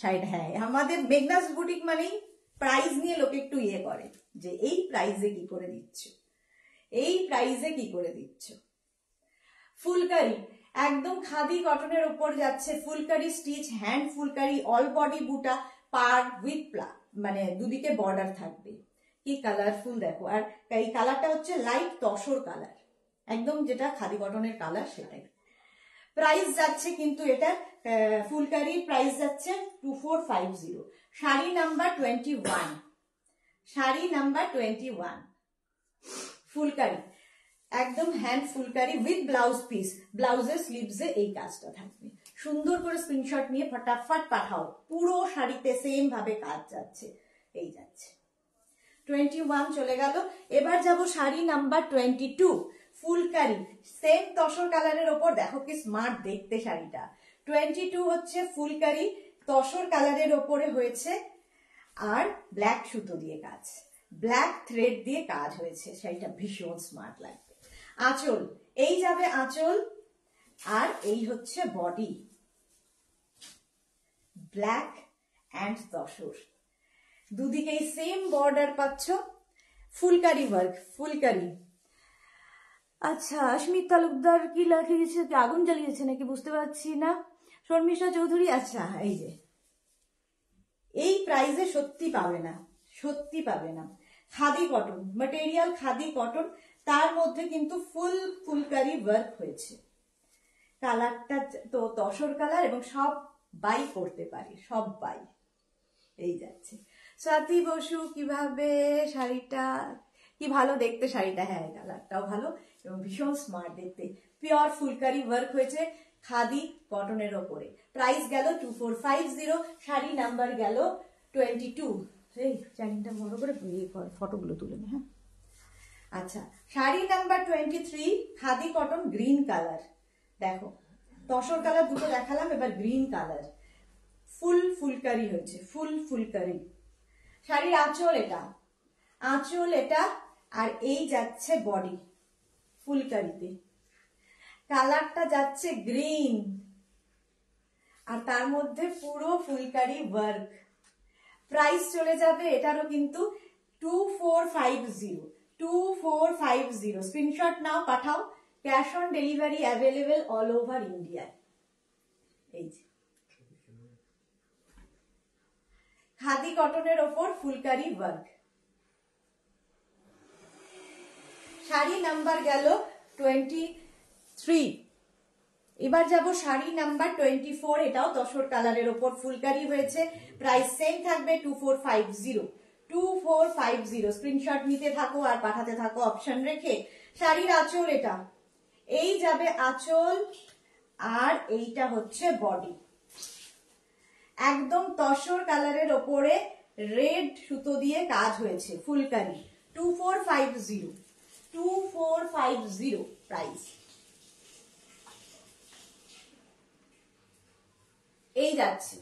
শাড়িটা। হ্যাঁ আমাদের মেঘনাস বুটিক মানেই প্রাইস নিয়ে লোকে একটু ইয়ে করে, যে এই প্রাইজে কি করে দিচ্ছ, এই প্রাইজে কি করে দিচ্ছ। ফুলকারি একদম খাদি কটনের উপর যাচ্ছে, phulkari stitch, hand phulkari, all body বুটা, পার উইথ মানে দুদিকে বর্ডার থাকবে। কি কালারফুল দেখো, আর এই কালারটা হচ্ছে লাইট তসর কালার, একদম যেটা খাদি কটনের কালার সেটাই। প্রাইস যাচ্ছে কিন্তু এটা ফুলকারি প্রাইস যাচ্ছে 2450। শাড়ি নাম্বার 21, শাড়ি নাম্বার 21 ফুলকারি, একদম hand phulkari with blouse piece, ব্লাউজের স্লিভসে এই কাজটা থাকবে। সুন্দর করে স্ক্রিনশট নিয়ে ফটাফট পাঠাও, পুরো শাড়িতে সেম ভাবে কাজ যাচ্ছে। এই যাচ্ছে 21 চলে গেল। এবার যাব শাড়ি নাম্বার 22 ফুলকারি, সেম তসর কালারের ওপর, দেখো কি স্মার্ট দেখতে শাড়িটা। 22 হচ্ছে ফুলকারি, তসর কালারের ওপরে হয়েছে, আর ব্ল্যাক সুতো দিয়ে কাজ, ব্ল্যাক থ্রেড দিয়ে কাজ হয়েছে, শাড়িটা ভীষণ স্মার্ট লাগবে। আঁচল, এই যাবে আঁচল, আর এই হচ্ছে বডি, ব্ল্যাক অ্যান্ড তসর, দুদিকেই সেম বর্ডার পাচ্ছ, ফুলকারি ওয়ার্ক, ফুলকারি। আচ্ছা স্মিত তালুকদার কি লাগিয়েছে, আগুন জ্বালিয়েছে নাকি বুঝতে পারছি না। শর্মিষ্ঠা চৌধুরী, আচ্ছা এই যে এই প্রাইজে সত্যি পাবে না, সত্যি পাবে না। Khadi cotton, material khadi cotton, তার মধ্যে কিন্তু ফুলকারি ওয়ার্ক হয়েছে। কালারটা তো তসর কালার এবং সব বাই করতে পারি, সব বাই। এই যাচ্ছে স্বাতী বসু, কিভাবে শাড়িটা, কি ভালো দেখতে শাড়িটা। হ্যাঁ, কালারটাও ভালো এবং ভীষণ স্মার্ট দেখতে। পিওর ফুলকারি ওয়ার্ক হয়েছে খাদি কটনের ওপরে। প্রাইস গেল 2450, শাড়ি নাম্বার গেল 22। এই চ্যানেলটা বড় করে ফটোগুলো তুলে নি। হ্যাঁ, আচ্ছা, sari number 23, khadi cotton green colour. দেখো তসর কালার দুটো দেখালাম, এবার গ্রিন কালার। ফুলকারি হয়েছে, ফুলকারি। শাড়ির আঁচল এটা, আঁচল এটা, আর এই যাচ্ছে বডি ফুলকারিতে। কালারটা যাচ্ছে গ্রিন, আর তার মধ্যে পুরো ফুলকারি ওয়ার্ক। প্রাইস চলে যাবে এটারও কিন্তু 2450। স্ক্রিনশট নাও, পাঠাও। Cash on delivery available all over India. এই যে খাদি কটনের ওপর ফুলকারি ওয়ার্ক। শাড়ি নাম্বার গেল 23। এবার যাব শাড়ি নাম্বার 24, এটাও তসর কালারের ওপর ফুলকারি হয়েছে। প্রাইস সেম থাকবে 2450। স্ক্রিনশট নিতে থাকো আর পাঠাতে থাকো অপশন রেখে। শাড়ির আঁচল এটা, এই যাবে আঁচল, আর এইটা হচ্ছে বডি। একদম তসর কালারের ওপরে রেড সুতো দিয়ে কাজ হয়েছে, ফুলকারি। 2450 প্রাইস। এই যাচ্ছে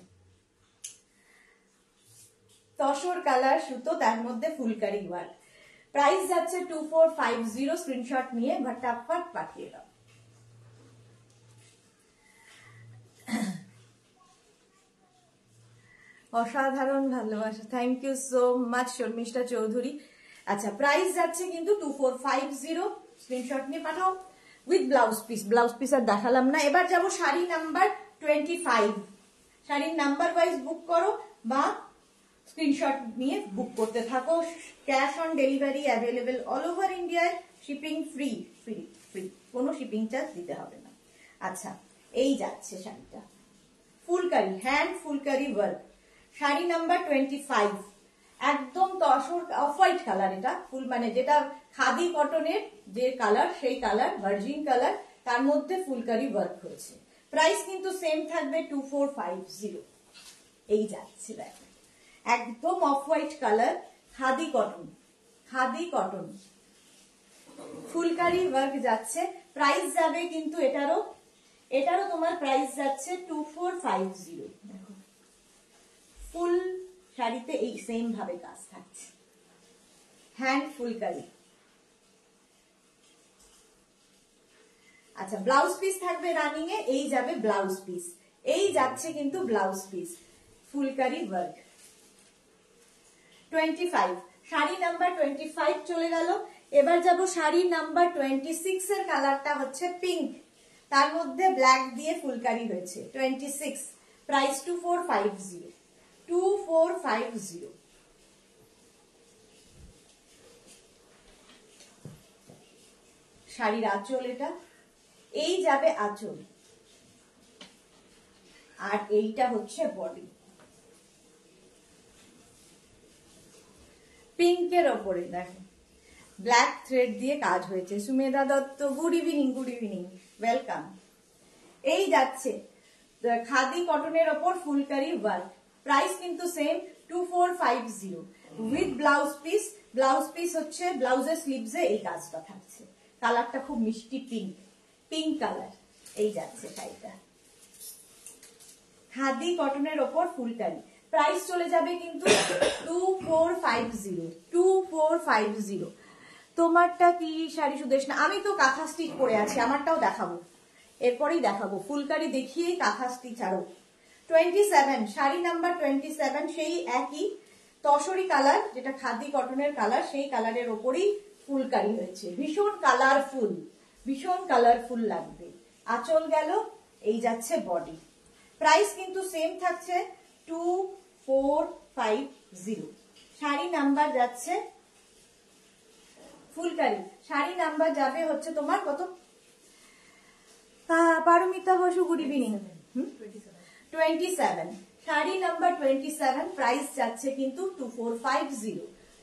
তসর কালার সুতো, তার মধ্যে ফুলকারি ওয়ার্ক। প্রাইস যাচ্ছে 2450। স্ক্রিনশট নিয়ে ফটাফট পাঠিয়ে দাও। অসাধারণ ভালোবাসা, thank you so much Sharmishtha Chowdhury. আচ্ছা, প্রাইস যাচ্ছে কিন্তু 2450। স্ক্রিনশট নিয়ে পাঠাও with blouse piece. Blouse piece আর দেখালাম না। এবার যাব শাড়ি নাম্বার 25। শাড়ির নাম্বার ওয়াইজ বুক করো বা স্ক্রিনশট নিয়ে বুক করতে থাকো। Cash on delivery available all over ইন্ডিয়ায়, শিপিং ফ্রি, কোনো শিপিং চার্জ দিতে হবে না। আচ্ছা, এই যাচ্ছে শাড়িটা phulkari, hand phulkari work. Sari number 25, একদম তসর অফ হোয়াইট কালার। এটা ফুল মানে যেটা খাদি কটনের যে কালার, সেই কালার, ভার্জিন কালার, তার মধ্যে ফুলকারি ওয়ার্ক হয়েছে। প্রাইস কিন্তু সেম থাকবে 2450। এই যাচ্ছে দেখো, একদম off white colour, khadi cotton phulkari work যাচ্ছে। প্রাইস যাবে কিন্তু এটারও তোমার প্রাইস যাচ্ছে 2450। দেখো ফুল শাড়িতে এই সেম ভাবে কাজ থাকছে, হ্যান্ড ফুলকারি। আচ্ছা, ব্লাউজ পিস থাকবে রানিং এ। এই যাবে ব্লাউজ পিস, এই যাচ্ছে কিন্তু blouse piece phulkari work. 25, sari number 25 চলে গেল। এবার যাব শাড়ি নাম্বার 26 এর কালারটা হচ্ছে পিঙ্ক, তার মধ্যে ব্ল্যাক দিয়ে ফুলকারি হয়েছে। 26, প্রাইস 2450। শাড়ির আঁচল এটা, এই যাবে আঁচল, আর এইটা হচ্ছে বডি। পিঙ্কের ওপরে দেখো ব্ল্যাক থ্রেড দিয়ে কাজ হয়েছে। Sumedha Dutta, good evening, welcome. এই যাচ্ছে খাদি কটনের ওপর ফুলকারি ওয়ার্ক। প্রাইস কিন্তু same 2450 with blouse piece. Blouse piece হচ্ছে ব্লাউজের স্লিভসে এই কাজটা থাকছে। কালারটা খুব মিষ্টি পিঙ্ক কালার। এই যাচ্ছে শাড়িটা খাদি কটনের ওপর ফুলকারি। প্রাইস চলে যাবে কিন্তু 2450। তোমারটা কি শাড়ি সুদেশনা? আমি তো কাঁথা স্টিচ পরে আছি, আমারটাও দেখাবো, এরপরেই দেখাবো। ফুলকারি দেখিয়েই কাঁথা স্টিচ আরো। 27, শাড়ি নাম্বার 27, সেই একই তসরি কালার, যেটা খাদি কটনের কালার, সেই কালারের ওপরই ফুলকারি হয়েছে। ভীষণ কালারফুল লাগবে। আঁচল গেল, এই যাচ্ছে বডি। প্রাইস কিন্তু সেম থাকছে 2450। শাড়ি নাম্বার যাচ্ছে ফুলকারি। শাড়ি নাম্বার যাবে হচ্ছে তোমার কত? Paramita Basu, good evening. 27। Sari number 27, price যাচ্ছে কিন্তু 2450।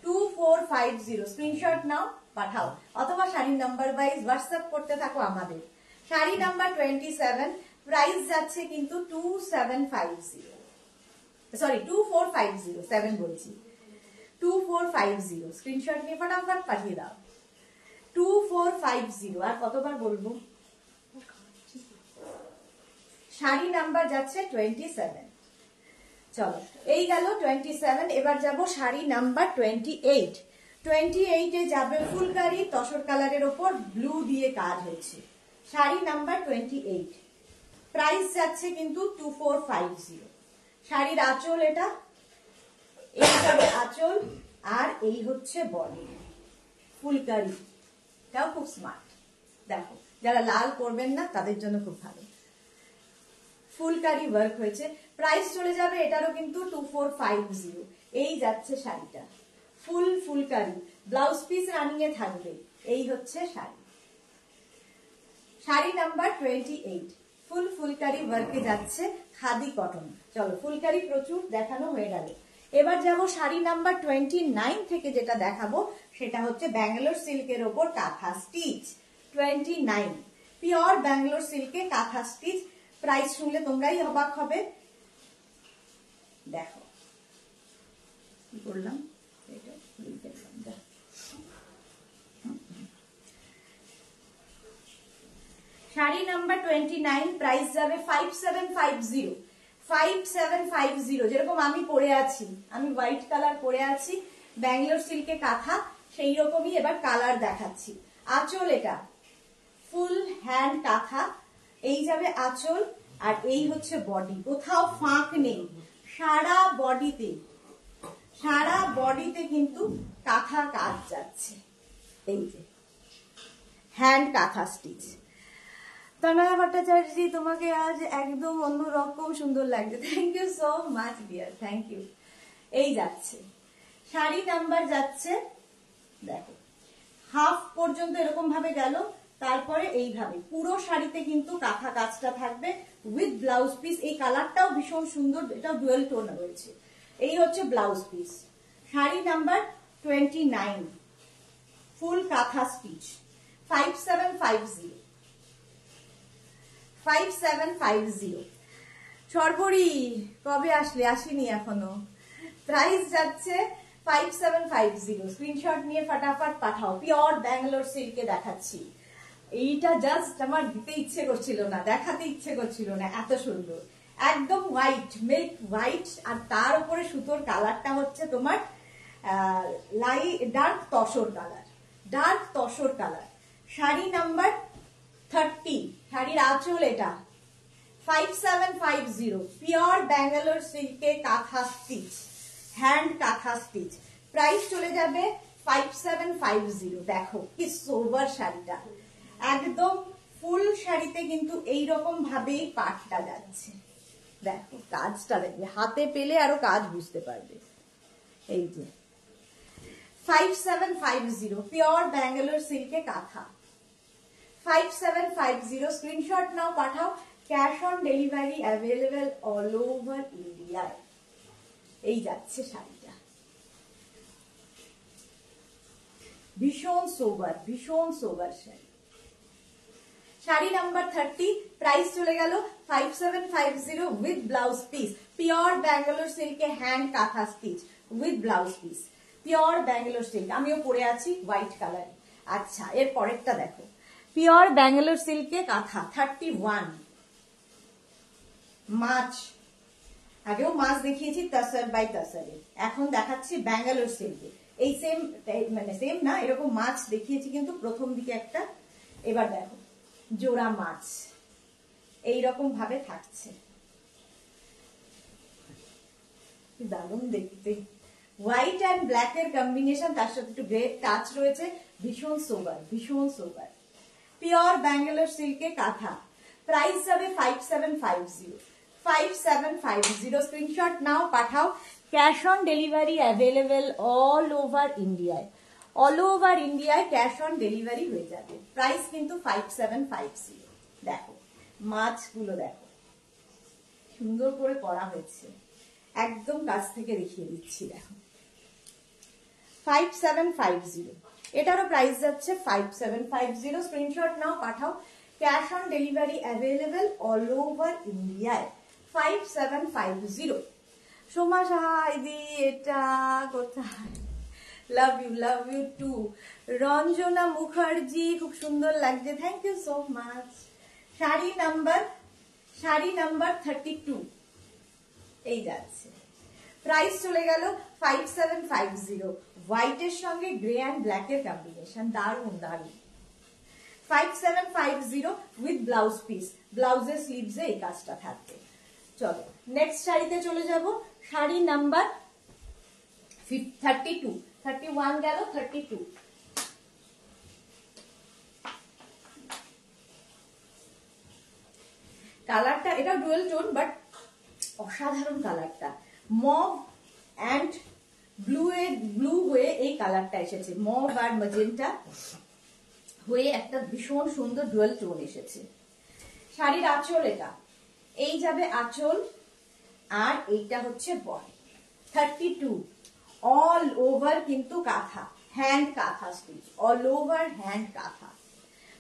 2450 স্ক্রিনশট নাও, পাঠাও, অথবা শাড়ি নাম্বার ওয়াইজ হোয়াটসঅ্যাপ করতে থাকো আমাদের। শাড়ি নাম্বার 27, প্রাইস যাচ্ছে কিন্তু 2750, সরি 2450, 7 বলছি, 2450 স্ক্রিনশট নিয়ে ফটাফট পাঠিয়ে দাও। 2450। আর কতবার বলবো? শাড়ি নাম্বার যাচ্ছে 27। চলো, এই গেল 27। এবার যাব শাড়ি নাম্বার 28। 28-এ যাবে ফুলকারি তসর কালারের ওপর ব্লু দিয়ে কাজ হচ্ছে। শাড়ি নাম্বার 28, প্রাইস যাচ্ছে কিন্তু 2450। শাড়ির আঁচল এটা, এই যাবে আঁচল, আর এই হচ্ছে বডি। ফুলকারি এটাও খুব স্মার্ট, দেখো যারা লাল করবেন না তাদের জন্য খুব ভালো। ফুলকারি ওয়ার্ক হয়েছে, প্রাইস চলে যাবে এটারও কিন্তু 2450। এই যাচ্ছে শাড়িটা, ফুলকারি, ব্লাউজ পিস রানিং এ থাকবে। এই হচ্ছে শাড়ি, শাড়ি নাম্বার 28, ফুলকারি ওয়ার্কে যাচ্ছে, খাদি কটন। চলো, ফুলকারি প্রচুর দেখানো হয়ে গেল। এবার যাব শাড়ি নাম্বার 29 থেকে, যেটা দেখাবো সেটা হচ্ছে ব্যাঙ্গালোর সিল্কের ওপর কাঁথা স্টিচ। 29 পিওর ব্যাঙ্গালোর সিল্কে কাঁথা স্টিচ। প্রাইস শুনলে তোমরাই অবাক হবে। দেখো কি করলাম, শাড়ি নাম্বার 29, প্রাইস যাবে 5750। 5750, যেরকম আমি পরে আছি, আমি হোয়াইট কালার পরে আছি, ব্যাঙ্গালোর সিল্কে কাঁথা, সেই রকমই এবার কালার দেখাচ্ছি। আঁচল এটা ফুল হ্যান্ড কাঁথা, এই যাবে আঁচল, আর এই হচ্ছে বডি। কোথাও ফাঁক নেই, সারা বডিতে কিন্তু কাঁথা কাজ যাচ্ছে। এই যে হ্যান্ড কাঁথা স্টিচ। তনয়া ভট্টাচার্য, তোমাকে আজ একদম অন্যরকম সুন্দর লাগছে। Thank you so much dear, thank you. এই যাচ্ছে শাড়ি নাম্বার, যাচ্ছে দেখো হাফ পর্যন্ত এরকম ভাবে গেল, তারপরে এইভাবে পুরো শাড়িতে কিন্তু কাঁথা কাজটা থাকবে উইথ ব্লাউজ পিস। এই কালারটাও ভীষণ সুন্দর, এটাও ডুয়েল টোন রয়েছে। এই হচ্ছে ব্লাউজ পিস। শাড়ি নাম্বার 29, ফুল কাঁথা স্টিচ, 5750। 5750। সর্বরি কবে আসলে? আসিনি এখনো। প্রাইস যাচ্ছে 5750, স্ক্রিনশট নিয়ে ফটাফট পাঠাও। পিওর ব্যাঙ্গালোর সিল্কে দেখাচ্ছি। এইটা জাস্ট আমার দিতে ইচ্ছে করছিল না, দেখাতে ইচ্ছে করছিল না, এত সুন্দর, একদম হোয়াইট, মিল্ক হোয়াইট, আর তার উপরে সুতোর কালারটা হচ্ছে তোমার dark tussar colour. Sari number 30, শাড়ির আঁচল এটা, 5750, পিওর ব্যাঙ্গালোর সিল্কে কাঁথা stitch, hand kantha stitch. Price চলে যাবে 5750। দেখো কি সোবার শাড়িটা, একদম ফুল শাড়িতে কিন্তু এইরকম ভাবেই পাটটা যাচ্ছে। দেখো কাজটা, দেখবে হাতে পেলে আরো কাজ বুঝতে পারবে। এই যে 5750, পিওর ব্যাঙ্গালোর সিল্কে কাঁথা, 5750, স্ক্রিনশট নাও, পাঠাও। Cash on delivery available all over ইন্ডিয়ায়। এই যাচ্ছে শাড়িটা, ভীষণ sober sari. Sari number 30, price চলে গেল 5750 with blouse piece. Pure Bangalore সিল্কে hand kantha stitch with blouse piece, pure Bangalore silk. আমিও পরে আছি হোয়াইট কালার। আচ্ছা, এর পরেরটা দেখো, পিওর ব্যাঙ্গালোর সিল্কে কাঁথা 31, মাছ। আগেও মাছ দেখিয়েছি তসর বাই তসরে, এখন দেখাচ্ছি ব্যাঙ্গালোর সিল্কে। এই সেম, মানে সেম না, এরকম মাছ দেখিয়েছি কিন্তু প্রথম দিকে একটা। এবার দেখো জোড়া মাছ এইরকম ভাবে থাকছে, দারুণ দেখতে। হোয়াইট অ্যান্ড ব্ল্যাক এর কম্বিনেশন, তার সাথে একটু গ্রে টাচ রয়েছে, ভীষণ সোবার। পিওর ব্যাঙ্গালোর সিল্কে কাঁথা, প্রাইস যাবে 5750। 5750, স্ক্রিনশট নাও, পাঠাও। Cash on delivery available all over ইন্ডিয়ায়। অল ওভার ইন্ডিয়ায় ক্যাশ অন ডেলিভারি হয়ে যাবে। প্রাইস কিন্তু 5750। দেখো মাছগুলো দেখো সুন্দর করে করা হয়েছে, একদম কাছ থেকে দেখিয়ে দিচ্ছি। দেখো 5750, এটারও প্রাইস যাচ্ছে 5750। স্ক্রিনশট নাও, পাঠাও। Cash on delivery available all over ইন্ডিয়ায় 5750। সোমা সাহাইদি এটা কোথায়? Love you too. Ranjana Mukherjee খুব সুন্দর লাগছে, thank you so much. Sari number 32 এই যাচ্ছে। প্রাইস চলে গেল 5750। হোয়াইটের সঙ্গে গ্রে অ্যান্ড ব্ল্যাকের কম্বিনেশন, দারুন দারুন। 5750 উইথ ব্লাউজ পিস, ব্লাউজের স্লিভসে এই কাজটা থাকবে। চলো নেক্সট শাড়িতে চলে যাব। শাড়ি নাম্বার 32, 31 গেল, 32। কালারটা এটা ডুয়েল টোন, বাট অসাধারণ কালারটা। মভ অ্যান্ড ব্লু হয়ে এই কালারটা এসেছে, মভ আর ম্যাজেন্টা হয়ে একটা ভীষণ সুন্দর ডুয়েল টোন এসেছে। শাড়ির আঁচল এটা, এই যাবে আঁচল, আর এইটা হচ্ছে বডি। 32 অল ওভার কিন্তু কাঁথা, hand kantha stitch, all over hand কাঁথা।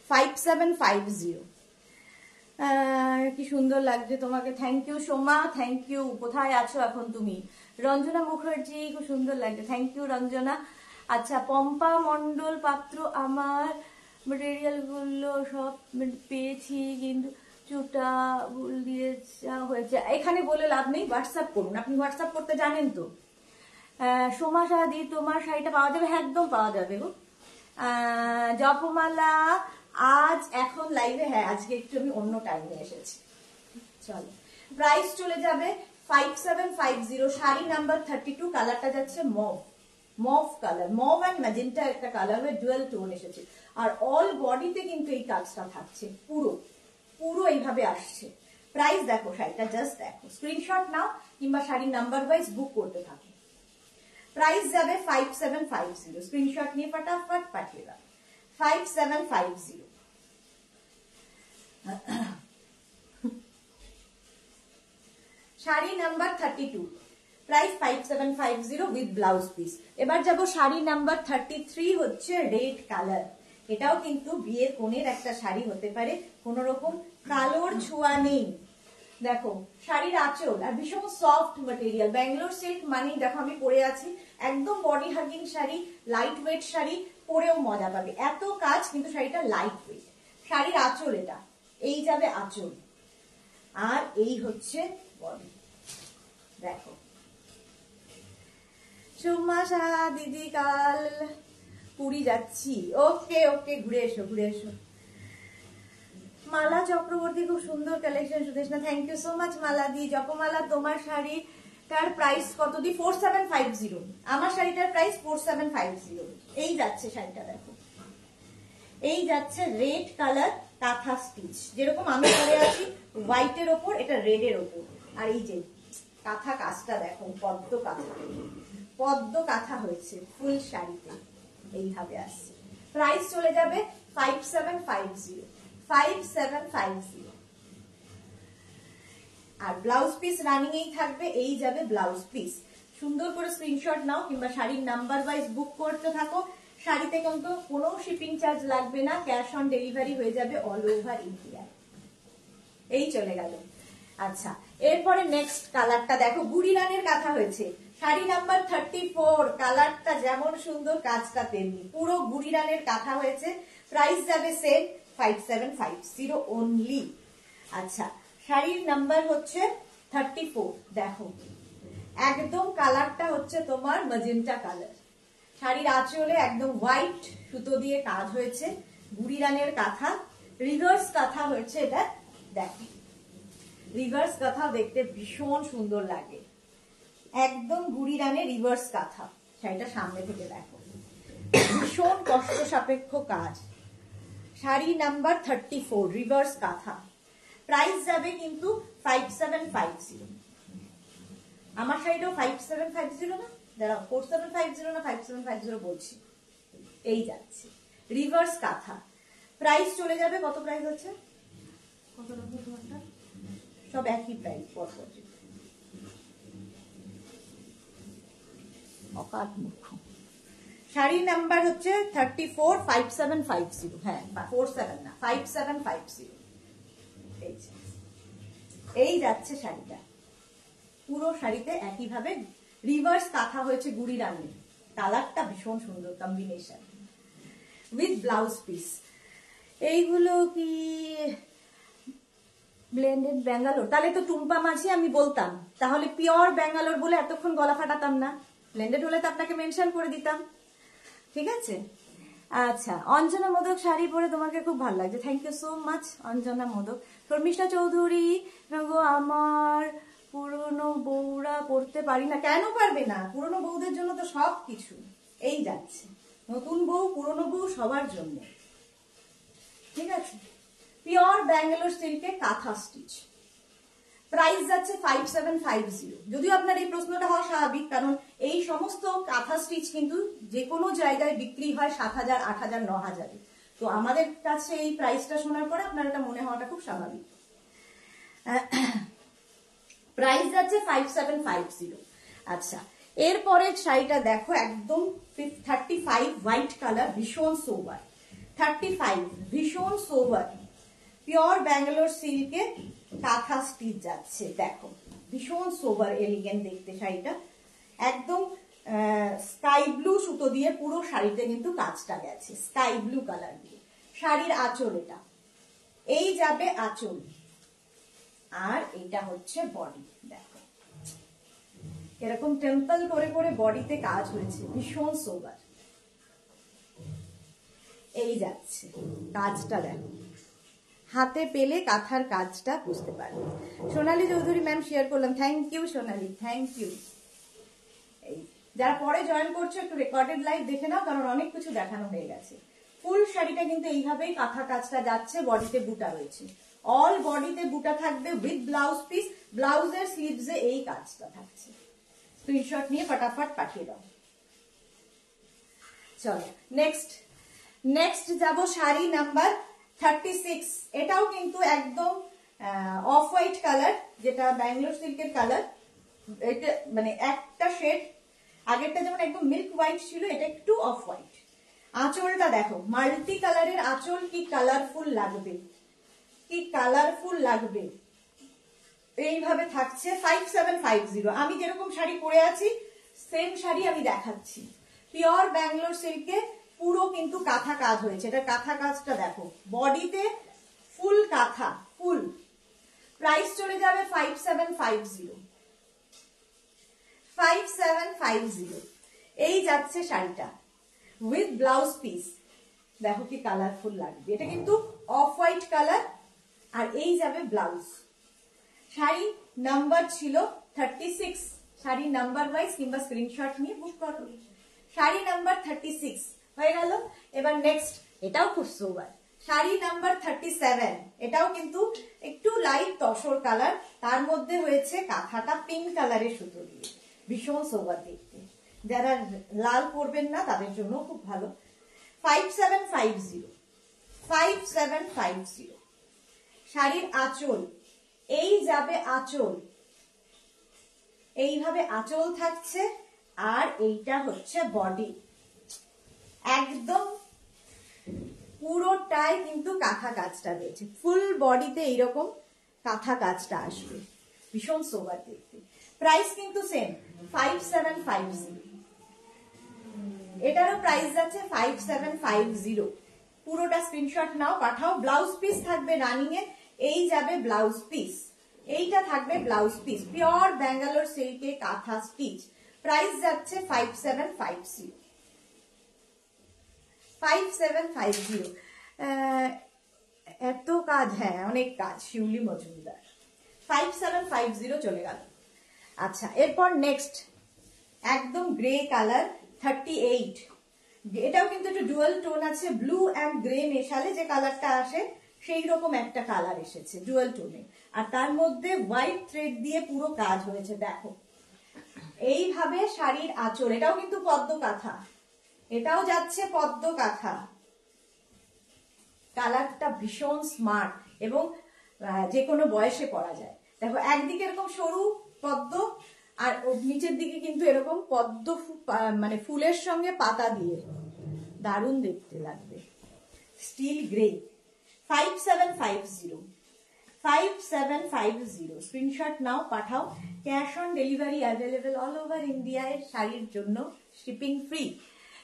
5750। কি সুন্দর লাগছে তোমাকে, thank you Soma, thank you. কোথায় আছো এখন তুমি? রঞ্জনা মুখার্জি খুব সুন্দর লাগছে, থ্যাংক ইউ রঞ্জনা। আচ্ছা পম্পা মন্ডল পাত্র, আমার মেটেরিয়াল গুলো সব পেয়েছি কিন্তু চুটা ভুল দিয়ে হয়েছে। এখানে বলে লাভ নেই, হোয়াটসঅ্যাপ করুন। আপনি হোয়াটসঅ্যাপ করতে জানেন তো? সোমা সাদি তোমার শাড়িটা পাওয়া যাবে? হ্যাঁ একদম পাওয়া যাবে গো। জপমালা আজ এখন লাইভে, হ্যাঁ আজকে একটু আমি অন্য টাইমে এসেছি। চলো প্রাইস চলে যাবে 5750। শাড়ি নাম্বার 32, কালারটা যাচ্ছে mauve colour, mauve and magenta একটা কালার হয়ে ডুয়েল টোন এসেছে। আর অল বডিতে কিন্তু এই কাজটা থাকছে, পুরো এইভাবে আসছে। প্রাইস দেখো, শাড়িটা জাস্ট দেখো, স্ক্রিনশট নাও কিংবা শাড়ি নাম্বার ওয়াইজ বুক করতে থাকো। প্রাইস যাবে 5750, স্ক্রিনশট নিয়ে ফটাফট পাঠিয়ে দাও। 5750। Sari number 32, price 5750 with blouse piece. এবার যাব শাড়ি নাম্বার 33, হচ্ছে রেড কালার। এটাও কিন্তু বিয়ের কোণের একটা শাড়ি হতে পারে, কোন রকম কালোর ছোঁয়া নেই। দেখো শাড়ির আঁচল, আর ভীষণ সফট ম্যাটেরিয়াল, ব্যাঙ্গালোর সিল্ক মানেই দেখো আমি পরে আছি, একদম body hugging sari, light weight sari, পরেও মজা পাবে, এত কাজ কিন্তু শাড়িটা লাইট ওয়েট। শাড়ির আঁচল এটা, এই যাবে আঁচল, আর এই হচ্ছে বডি। দেখো সোমা সাহা দিদি কাল পুরী যাচ্ছি, ওকে ঘুরে এসো। মালা চক্রবর্তী খুব সুন্দর collection, Sudeshna thank you so much. Mala দি, জপমালা তোমার শাড়িটার প্রাইস কত দি? 4750। আমার শাড়িটার প্রাইস 4750। এই যাচ্ছে শাড়িটা, দেখো এই যাচ্ছে রেড কালার কাঁথা স্টিচ, যেরকম আমি পরে আছি হোয়াইটের ওপর, এটা রেডের ওপর। আর এই যে কাঁথা কাজটা দেখো, পদ্ম কাঁথা হয়েছে ফুল শাড়িতে, এইভাবে আসছে। প্রাইস চলে যাবে 5750। আর ব্লাউজ পিস রানিং এই থাকবে, এই যাবে ব্লাউজ পিস। সুন্দর করে স্ক্রিনশট নাও কিংবা শাড়ির নাম্বার ওয়াইজ বুক করতে থাকো। শাড়িতে কিন্তু কোনো শিপিং চার্জ লাগবে না, ক্যাশ অন ডেলিভারি হয়ে যাবে অল ওভার ইন্ডিয়া। এই চলে গেল। আচ্ছা এরপরে নেক্সট কালারটা দেখো, গুড়ি রানের কাঁথা হয়েছে, শাড়ি নাম্বার 34। কালারটা যেমন সুন্দর, কাজটা তেমনি, পুরো গুড়ি রানের কাঁথা হয়েছে। প্রাইস যাবে সেম 5750 অনলি। আচ্ছা শাড়ির নাম্বার হচ্ছে 34। দেখো একদম কালারটা হচ্ছে তোমার ম্যাজেন্টা কালার। শাড়ির আঁচলে একদম হোয়াইট সুতো দিয়ে কাজ হয়েছে, গুড়ি রানের কাঁথা, রিভার্স কাঁথা হয়েছে এটা। দেখো রিভার্স কাঁথা দেখতে ভীষণ সুন্দর লাগে, একদম গুড়ি রানের রিভার্স কাঁথা। শাড়িটা সামনে থেকে দেখো, ভীষণ কষ্ট সাপেক্ষ কাজ। শাড়ি নাম্বার 34, রিভার্স কাঁথা। প্রাইস যাবে কিন্তু 5750। আমার শাড়িটাও 5750 না, দাঁড়াও 4750 না 5750 বলছি। এই যাচ্ছে রিভার্স কাঁথা। প্রাইস চলে যাবে, কত প্রাইস হচ্ছে, কত রকম তোমারটা, সব একই প্রাইস পরপর। অকাট মুখ। শাড়ি নাম্বার হচ্ছে 345750, হ্যাঁ 47 না 5750। এই যাচ্ছে শাড়িটা, পুরো শাড়িতে একইভাবে রিভার্স কাঁথা হয়েছে গুড়ি রাঙের। কালারটা ভীষণ সুন্দর কম্বিনেশন উইথ ব্লাউজ পিস। এইগুলো কি ব্লেন্ডেড ব্যাঙ্গালোর? তাহলে তো টুম্পা মাঝি আমি বলতাম, তাহলে পিওর ব্যাঙ্গালোর বলে এতক্ষণ গলা ফাটাতাম না। ব্লেন্ডেড হলে তো আপনাকে মেনশন করে দিতাম, ঠিক আছে। আচ্ছা, অঞ্জনা মোদক শাড়ি পরে তোমাকে খুব ভালো লাগছে, thank you so much Anjana Modak. Sharmishtha Chowdhury, গো আমার পুরনো বউরা পড়তে পারি না। কেন পারবে না, পুরনো বউদের জন্য তো সব কিছু। এই যাচ্ছে নতুন বউ পুরনো বউ সবার জন্য, ঠিক আছে। পিওর ব্যাঙ্গালোর সিল্কে কাঁথা স্টিচ, প্রাইস যাচ্ছে 5750। যদিও আপনার এই প্রশ্নটা হওয়া স্বাভাবিক, কারণ এই সমস্ত কাঁথা স্টিচ কিন্তু যে কোনো জায়গায় বিক্রি হয় 7000, 8000, 9000। তো আমাদের কাছে এই প্রাইসটা শোনার পরে আপনার এটা মনে হওয়াটা খুব স্বাভাবিক। প্রাইস যাচ্ছে 5750। আচ্ছা, এরপরের শাড়িটা দেখো, একদম 35 হোয়াইট কালার, ভীষণ সোবার। 35 ভীষণ সোবার, পিওর ব্যাঙ্গালোর সিল্কে কাঁথা স্টিচ যাচ্ছে। দেখো ভীষণ সোবার এলিগেন্ট দেখতে শাড়িটা, একদম স্কাই ব্লু সুতো দিয়ে পুরো শাড়িতে কিন্তু কাজটা গেছে, স্কাই ব্লু কালার দিয়ে। শাড়ির আঁচল এটা, এই যাবে আঁচল, আর এটা হচ্ছে বডি। দেখো এরকম টেম্পল করে করে বডিতে কাজ হয়েছে, ভীষণ সোবার। এই যাচ্ছে কাজটা, দেখো হাতে পেলে কাঁথার কাজটা বুঝতে পারবে। সোনালী চৌধুরী ম্যাম শেয়ার করলাম, thank you Sonali, thank you. এই যারা পরে জয়েন করছো একটু রেকর্ডেড লাইভ দেখে নাও, কারণ অনেক কিছু দেখানো হয়ে গেছে। ফুল শাড়িটা কিন্তু এইভাবেই কাঁথা কাজটা যাচ্ছে, বডিতে বুটা রয়েছে, অল বডিতে বুটা থাকবে উইথ ব্লাউজ পিস। ব্লাউজের স্লিভসে এই কাজটা থাকছে। স্ক্রিনশট নিয়ে ফটাফট পাঠিয়ে দাও। চলো নেক্সট যাব শাড়ি নাম্বার 36। এটাও কিন্তু একদম অফ হোয়াইট কালার, যেটা ব্যাঙ্গালোর সিল্কের কালার। এটা মানে একটা শেড, আগেরটা যেমন একদম মিল্ক হোয়াইট ছিল, এটা একটু অফ হোয়াইট। আঁচলটা দেখো মাল্টি কালারের আঁচল, কি কালারফুল লাগবে, কি কালারফুল লাগবে। এইভাবে থাকছে 5750। আমি যেরকম শাড়ি পরে আছি সেম শাড়ি আমি দেখাচ্ছি। পিওর ব্যাঙ্গালোর সিল্কে পুরো কিন্তু কাঁথা কাজ হয়েছে। এটা কাঁথা কাজটা দেখো, বডিতে ফুল কাঁথা, ফুল। প্রাইস চলে যাবে 5750। 5750 এই যাচ্ছে শাড়িটা উইথ ব্লাউজ পিস। দেখো কি কালারফুল লাগবে, এটা কিন্তু অফ হোয়াইট কালার, আর এই যাবে ব্লাউজ। শাড়ি নাম্বার ছিল 36, শাড়ি নাম্বার ওয়াইজ কিংবা স্ক্রিনশট নিয়ে বুক করো। শাড়ি নাম্বার 36 হয়ে গেল। এবার নেক্সট, এটাও খুব সোবার, শাড়ি নাম্বার 37। এটাও কিন্তু একটু লাইট তসর কালার, তার মধ্যে হয়েছে কাঁথাটা পিঙ্ক কালারের সুতো দিয়ে, ভীষণ সোবার দেখতে। যারা লাল পরবেন না তাদের জন্য খুব ভালো। 5750, 5750। শাড়ির আঁচল, এই যাবে আঁচল, এইভাবে আঁচল থাকছে, আর এইটা হচ্ছে বডি। একদম পুরোটাই কিন্তু কাঁথা কাজটা রয়েছে, ফুল বডিতে এইরকম কাঁথা কাজটা আসবে, ভীষণ সোবার দেখতে। প্রাইস কিন্তু সেম 5750। এটারও প্রাইস যাচ্ছে 5750। পুরোটা স্ক্রিনশট নাও, পাঠাও। ব্লাউজ পিস থাকবে রানিং এ, এই যাবে ব্লাউজ পিস, এইটা থাকবে ব্লাউজ পিস, পিওর ব্যাঙ্গালোর সিল্কে কাঁথা স্টিচ। প্রাইস যাচ্ছে 5750। 5750। এত কাজ, হ্যাঁ অনেক কাজ, শিউলি মজুমদার। 5750 চলে গেল। আচ্ছা, এরপর নেক্সট একদম গ্রে কালার 38। এটাও কিন্তু একটু ডুয়াল টোন আছে, ব্লু অ্যান্ড গ্রে মেশালে যে কালারটা আসে সেই রকম একটা কালার এসেছে ডুয়াল টোনে, আর তার মধ্যে হোয়াইট থ্রেড দিয়ে পুরো কাজ হয়েছে। দেখো এইভাবে শাড়ির আঁচল, এটাও কিন্তু পদ্ম কাঁথা, এটাও যাচ্ছে পদ্ম কাঁথা, কালারটা ভীষণ স্মার্ট এবং যে কোনো বয়সে পরা যায়। দেখো একদিকে এরকম সরু পদ্ম আর নিচের দিকে কিন্তু এরকম পদ্ম মানে ফুলের সঙ্গে পাতা দিয়ে, দারুণ দেখতে লাগবে। Still grey. 5750 5750 স্ক্রিনশট নাও, পাঠাও। Cash on delivery available all over India. এর শাড়ির জন্য শিপিং ফ্রি।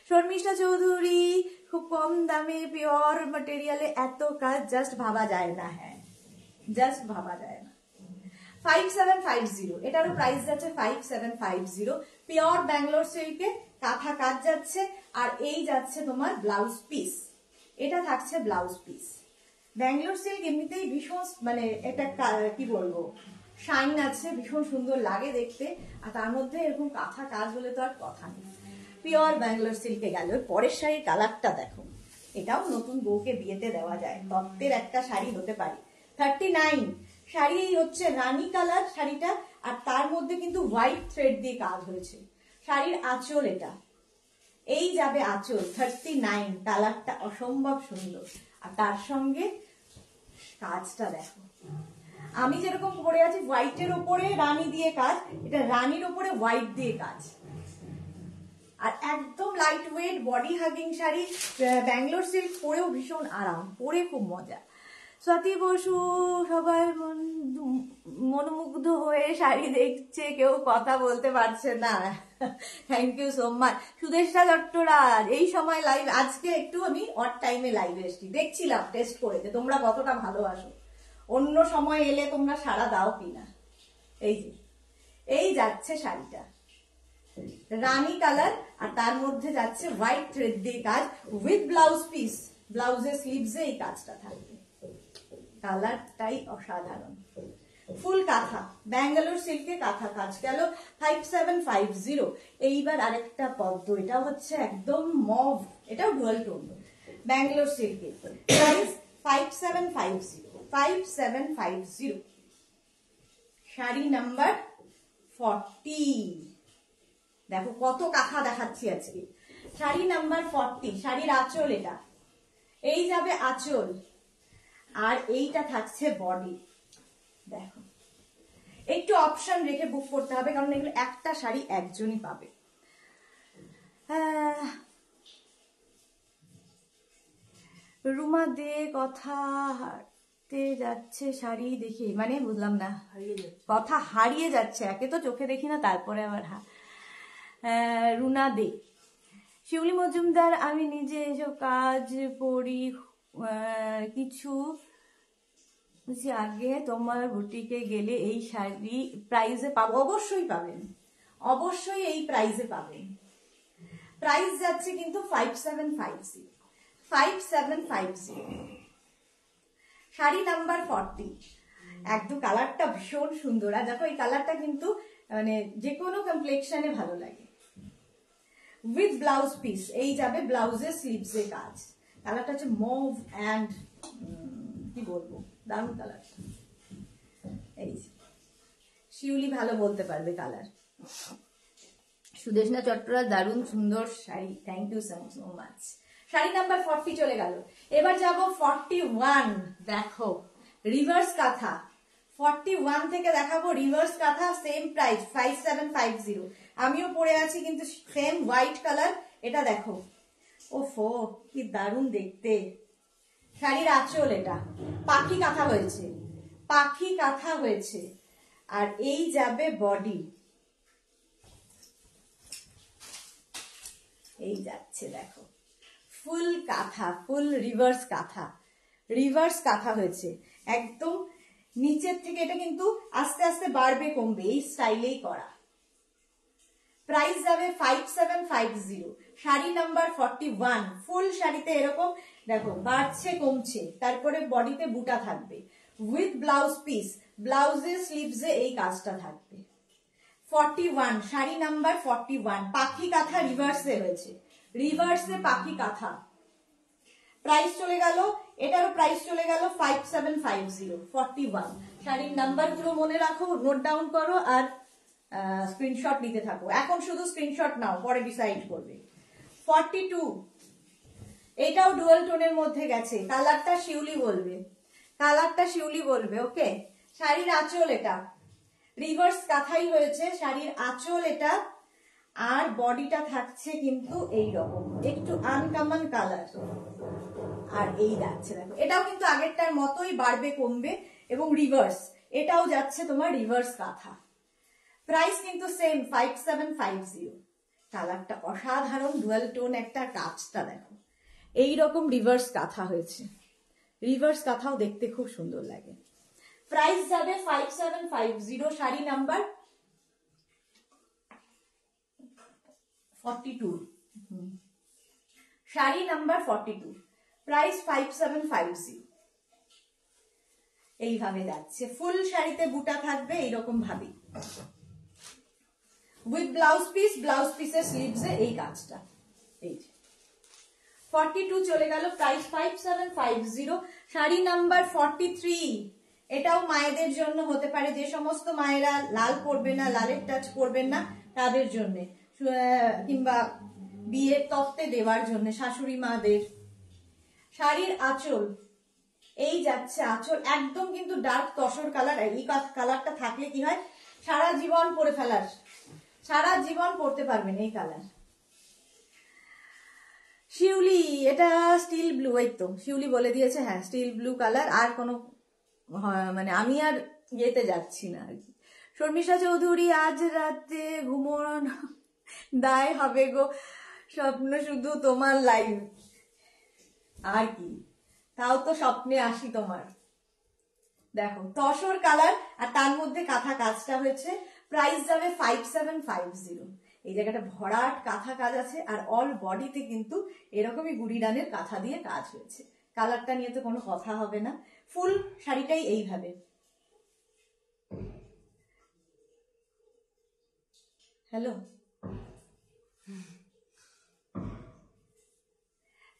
শর্মিষ্ঠা চৌধুরী, খুব কম দামে পিওর ম্যাটেরিয়ালে এত কাজ জাস্ট ভাবা যায় না। হ্যাঁ, জাস্ট ভাবা যায় না। 5750 এটারও প্রাইস যাচ্ছে 5750। পিওর ব্যাঙ্গালোর সিল্কে কাঁথা কাজ যাচ্ছে। আর এই যাচ্ছে তোমার ব্লাউজ পিস, এটা থাকছে ব্লাউজ পিস। ব্যাঙ্গালোর সিল্ক এমনিতেই ভীষণ মানে এটা কি বলবো, শাইন আছে, ভীষণ সুন্দর লাগে দেখতে। আর তার মধ্যে এরকম কাঁথা কাজ হলে তো আর কথা নেই। পিওর ব্যাঙ্গালোর সিল্কে গেল। পরের শাড়ির কালারটা দেখো, এটাও নতুন বউকে বিয়েতে দেওয়া যায়, তত্ত্বের একটা শাড়ি হতে পারে। 39 শাড়ি হচ্ছে রানী কালার শাড়িটা, আর তার মধ্যে কিন্তু হোয়াইট থ্রেড দিয়ে কাজ হয়েছে। শাড়ির আঁচল এটা, এই যাবে আঁচল। 39 কালারটা অসম্ভব সুন্দর। আর তার সঙ্গে কাজটা দেখো, আমি যেরকম পরে আছি হোয়াইটের ওপরে রানী দিয়ে কাজ, এটা রানীর ওপরে হোয়াইট দিয়ে কাজ। আর একদম light weight body hugging sari. Bangalore silk পরেও ভীষণ আরাম, পরে খুব মজা। স্বাতী বসু, সবাই মনোমুগ্ধ হয়ে শাড়ি দেখছে, কেউ কথা বলতে পারছে না। Thank you so much. Sudesha Chattaraj, এই সময় লাইভ, আজকে একটু আমি অড টাইমে লাইভে এসেছি, দেখছিলাম টেস্ট করে যে তোমরা কতটা ভালোবাসো, অন্য সময় এলে তোমরা সাড়া দাও কিনা। এই যে এই যাচ্ছে শাড়িটা রানী কালার, আর তার মধ্যে যাচ্ছে হোয়াইট থ্রেড দিয়ে কাজ উইথ ব্লাউজ পিস। ব্লাউজের স্লিভসে এই কাজটা থাকবে। কালারটাই অসাধারণ। ফুল কাঁথা, ব্যাঙ্গালোর সিল্কে কাঁথা কাজ গেল 5750। এইবার আরেকটা পদ্ম, এটা হচ্ছে একদম মভ, এটাও ডুয়াল টোন, ব্যাঙ্গালোর সিল্কে। প্রাইস 5750 5750। শাড়ি নাম্বার 40। দেখো কত কাঁথা দেখাচ্ছি আজকে। শাড়ি নাম্বার 40, শাড়ির আঁচল এটা, এই যাবে আঁচল, আর এইটা থাকছে বডি। দেখো একটু অপশন রেখে বুক করতে হবে, কারণ এগুলো একটা শাড়ি একজনই পাবে। রুমা দে কথা হারতে যাচ্ছে শাড়ি দেখে, মানে বুঝলাম না, কথা হারিয়ে যাচ্ছে। একে তো চোখে দেখি না, তারপরে আবার রুনা দে। শিউলি মজুমদার, আমি নিজে এসব কাজ করি, কিছু আগে তোমার বুটিকে গেলে এই শাড়ি প্রাইজে পাবো। অবশ্যই পাবেন, অবশ্যই এই প্রাইজে পাবেন। প্রাইস যাচ্ছে কিন্তু 5750 5750। শাড়ি নাম্বার 40। একদম কালারটা ভীষণ সুন্দর। আর দেখো এই কালারটা কিন্তু মানে যে কোনো কমপ্লেক্সনে ভালো লাগে। উইথ ব্লাউজ পিস, এই যাবে ব্লাউজের স্লিভসে কাজ। কালারটা হচ্ছে মুভ অ্যান্ড কি বলবো, দারুণ কালার। এই শিউলি ভালো বলতে পারবে কালার। সুদেশনা চট্টরাজ, দারুণ সুন্দর sari, thank you so much. Sari number 40 চলে গেল। এবার যাব 41। দেখো রিভার্স কাঁথা, 41 থেকে দেখাবো রিভার্স কাঁথা, সেম প্রাইস 5750। আমিও পরে আছি কিন্তু সেম হোয়াইট কালার। এটা দেখো, ওফো কি দারুণ দেখতে। শাড়ির আঁচল, এটা পাখি কাঁথা হয়েছে, পাখি কাঁথা হয়েছে। আর এই যাবে বডি, এই যাচ্ছে দেখো ফুল কাঁথা, ফুল রিভার্স কাঁথা, রিভার্স কাঁথা হয়েছে একদম নিচের থেকে। এটা কিন্তু আস্তে আস্তে বাড়বে কমবে, এই স্টাইলেই করা। প্রাইস যাবে 5750। শাড়ি নাম্বার 41। ফুল শাড়িতে এরকম দেখো বাড়ছে কমছে, তারপরে বডিতে বুটা থাকবে উইথ ব্লাউজ পিস, ব্লাউজের স্লিভসে এই কাজটা থাকবে। 41 শাড়ি নাম্বার 41। পাখি কাঁথা রিভার্সে হয়েছে, রিভার্সে পাখি কাঁথা। প্রাইস চলে গেল, এটারও প্রাইস চলে গেল 5750। 41 শাড়ির নাম্বার গুলো মনে রাখো, নোট ডাউন করো আর স্ক্রিনশট নিতে থাকো। এখন শুধু স্ক্রিনশট নাও, পরে ডিসাইড করবে। 42, এটাও ডুয়াল টোনের মধ্যে গেছে, কালারটা শিউলি বলবে, কালারটা শিউলি বলবে। ওকে, শাড়ির আঁচল এটা রিভার্স কাঁথাই হয়েছে, শাড়ির আঁচল এটা, আর বডিটা থাকছে কিন্তু এই রকম একটু আনকমন কালার। আর এই যাচ্ছে দেখো, এটাও কিন্তু আগেরটার মতোই বাড়বে কমবে এবং রিভার্স, এটাও যাচ্ছে তোমার রিভার্স কাঁথা। প্রাইস কিন্তু সেম 5750। কালারটা অসাধারণ, ডুয়াল টোন একটা, কাজটা দেখো এইরকম রিভার্স কাঁথা হয়েছে, রিভার্স কাঁথাও দেখতে খুব সুন্দর লাগে। প্রাইস যাবে 5750, sari number 42, sari number 42, price 5750। এইভাবে যাচ্ছে, ফুল শাড়িতে বুটা থাকবে এইরকম ভাবে, উইথ ব্লাউজ পিস, ব্লাউজ পিসের স্লিভসে এই কাজটা। এই 42 চলে গেল, প্রাইস 5750। শাড়ি নাম্বার 43, এটাও মায়েদের জন্য হতে পারে, যে সমস্ত মায়েরা লাল পরবে না, লালের টাচ করবেন না তাদের জন্য, কিংবা বিয়ের তত্ত্বে দেওয়ার জন্য শাশুড়ি মাদের। শাড়ির আঁচল এই যাচ্ছে, আঁচল একদম কিন্তু ডার্ক তসর কালার। এই কালারটা থাকলে কি হয়, সারা জীবন পরে ফেলার, সারা জীবন পরতে পারবেন এই কালার। শিউলি, এটা স্টিল ব্লু, এই তো শিউলি বলে দিয়েছে, হ্যাঁ স্টিল ব্লু কালার। আর কোনো মানে আমি আর ইয়েতে যাচ্ছি না আর কি। শর্মিষ্ঠা চৌধুরী, আজ রাতে ঘুমোন দায় হবে গো, স্বপ্ন শুধু তোমার লাইভ। আর কি, তাও তো স্বপ্নে আসি তোমার। দেখো তসর কালার আর তার মধ্যে কাঁথা কাজটা হয়েছে। প্রাইস যাবে 5750। এই জায়গাটা ভরাট কাঁথা কাজ আছে, আর অল বডিতে কিন্তু এরকমই গুড়ি ডানের কাঁথা দিয়ে কাজ হয়েছে। কালারটা নিয়ে তো কোনো কথা হবে না, ফুল শাড়িটাই এইভাবে। হ্যালো,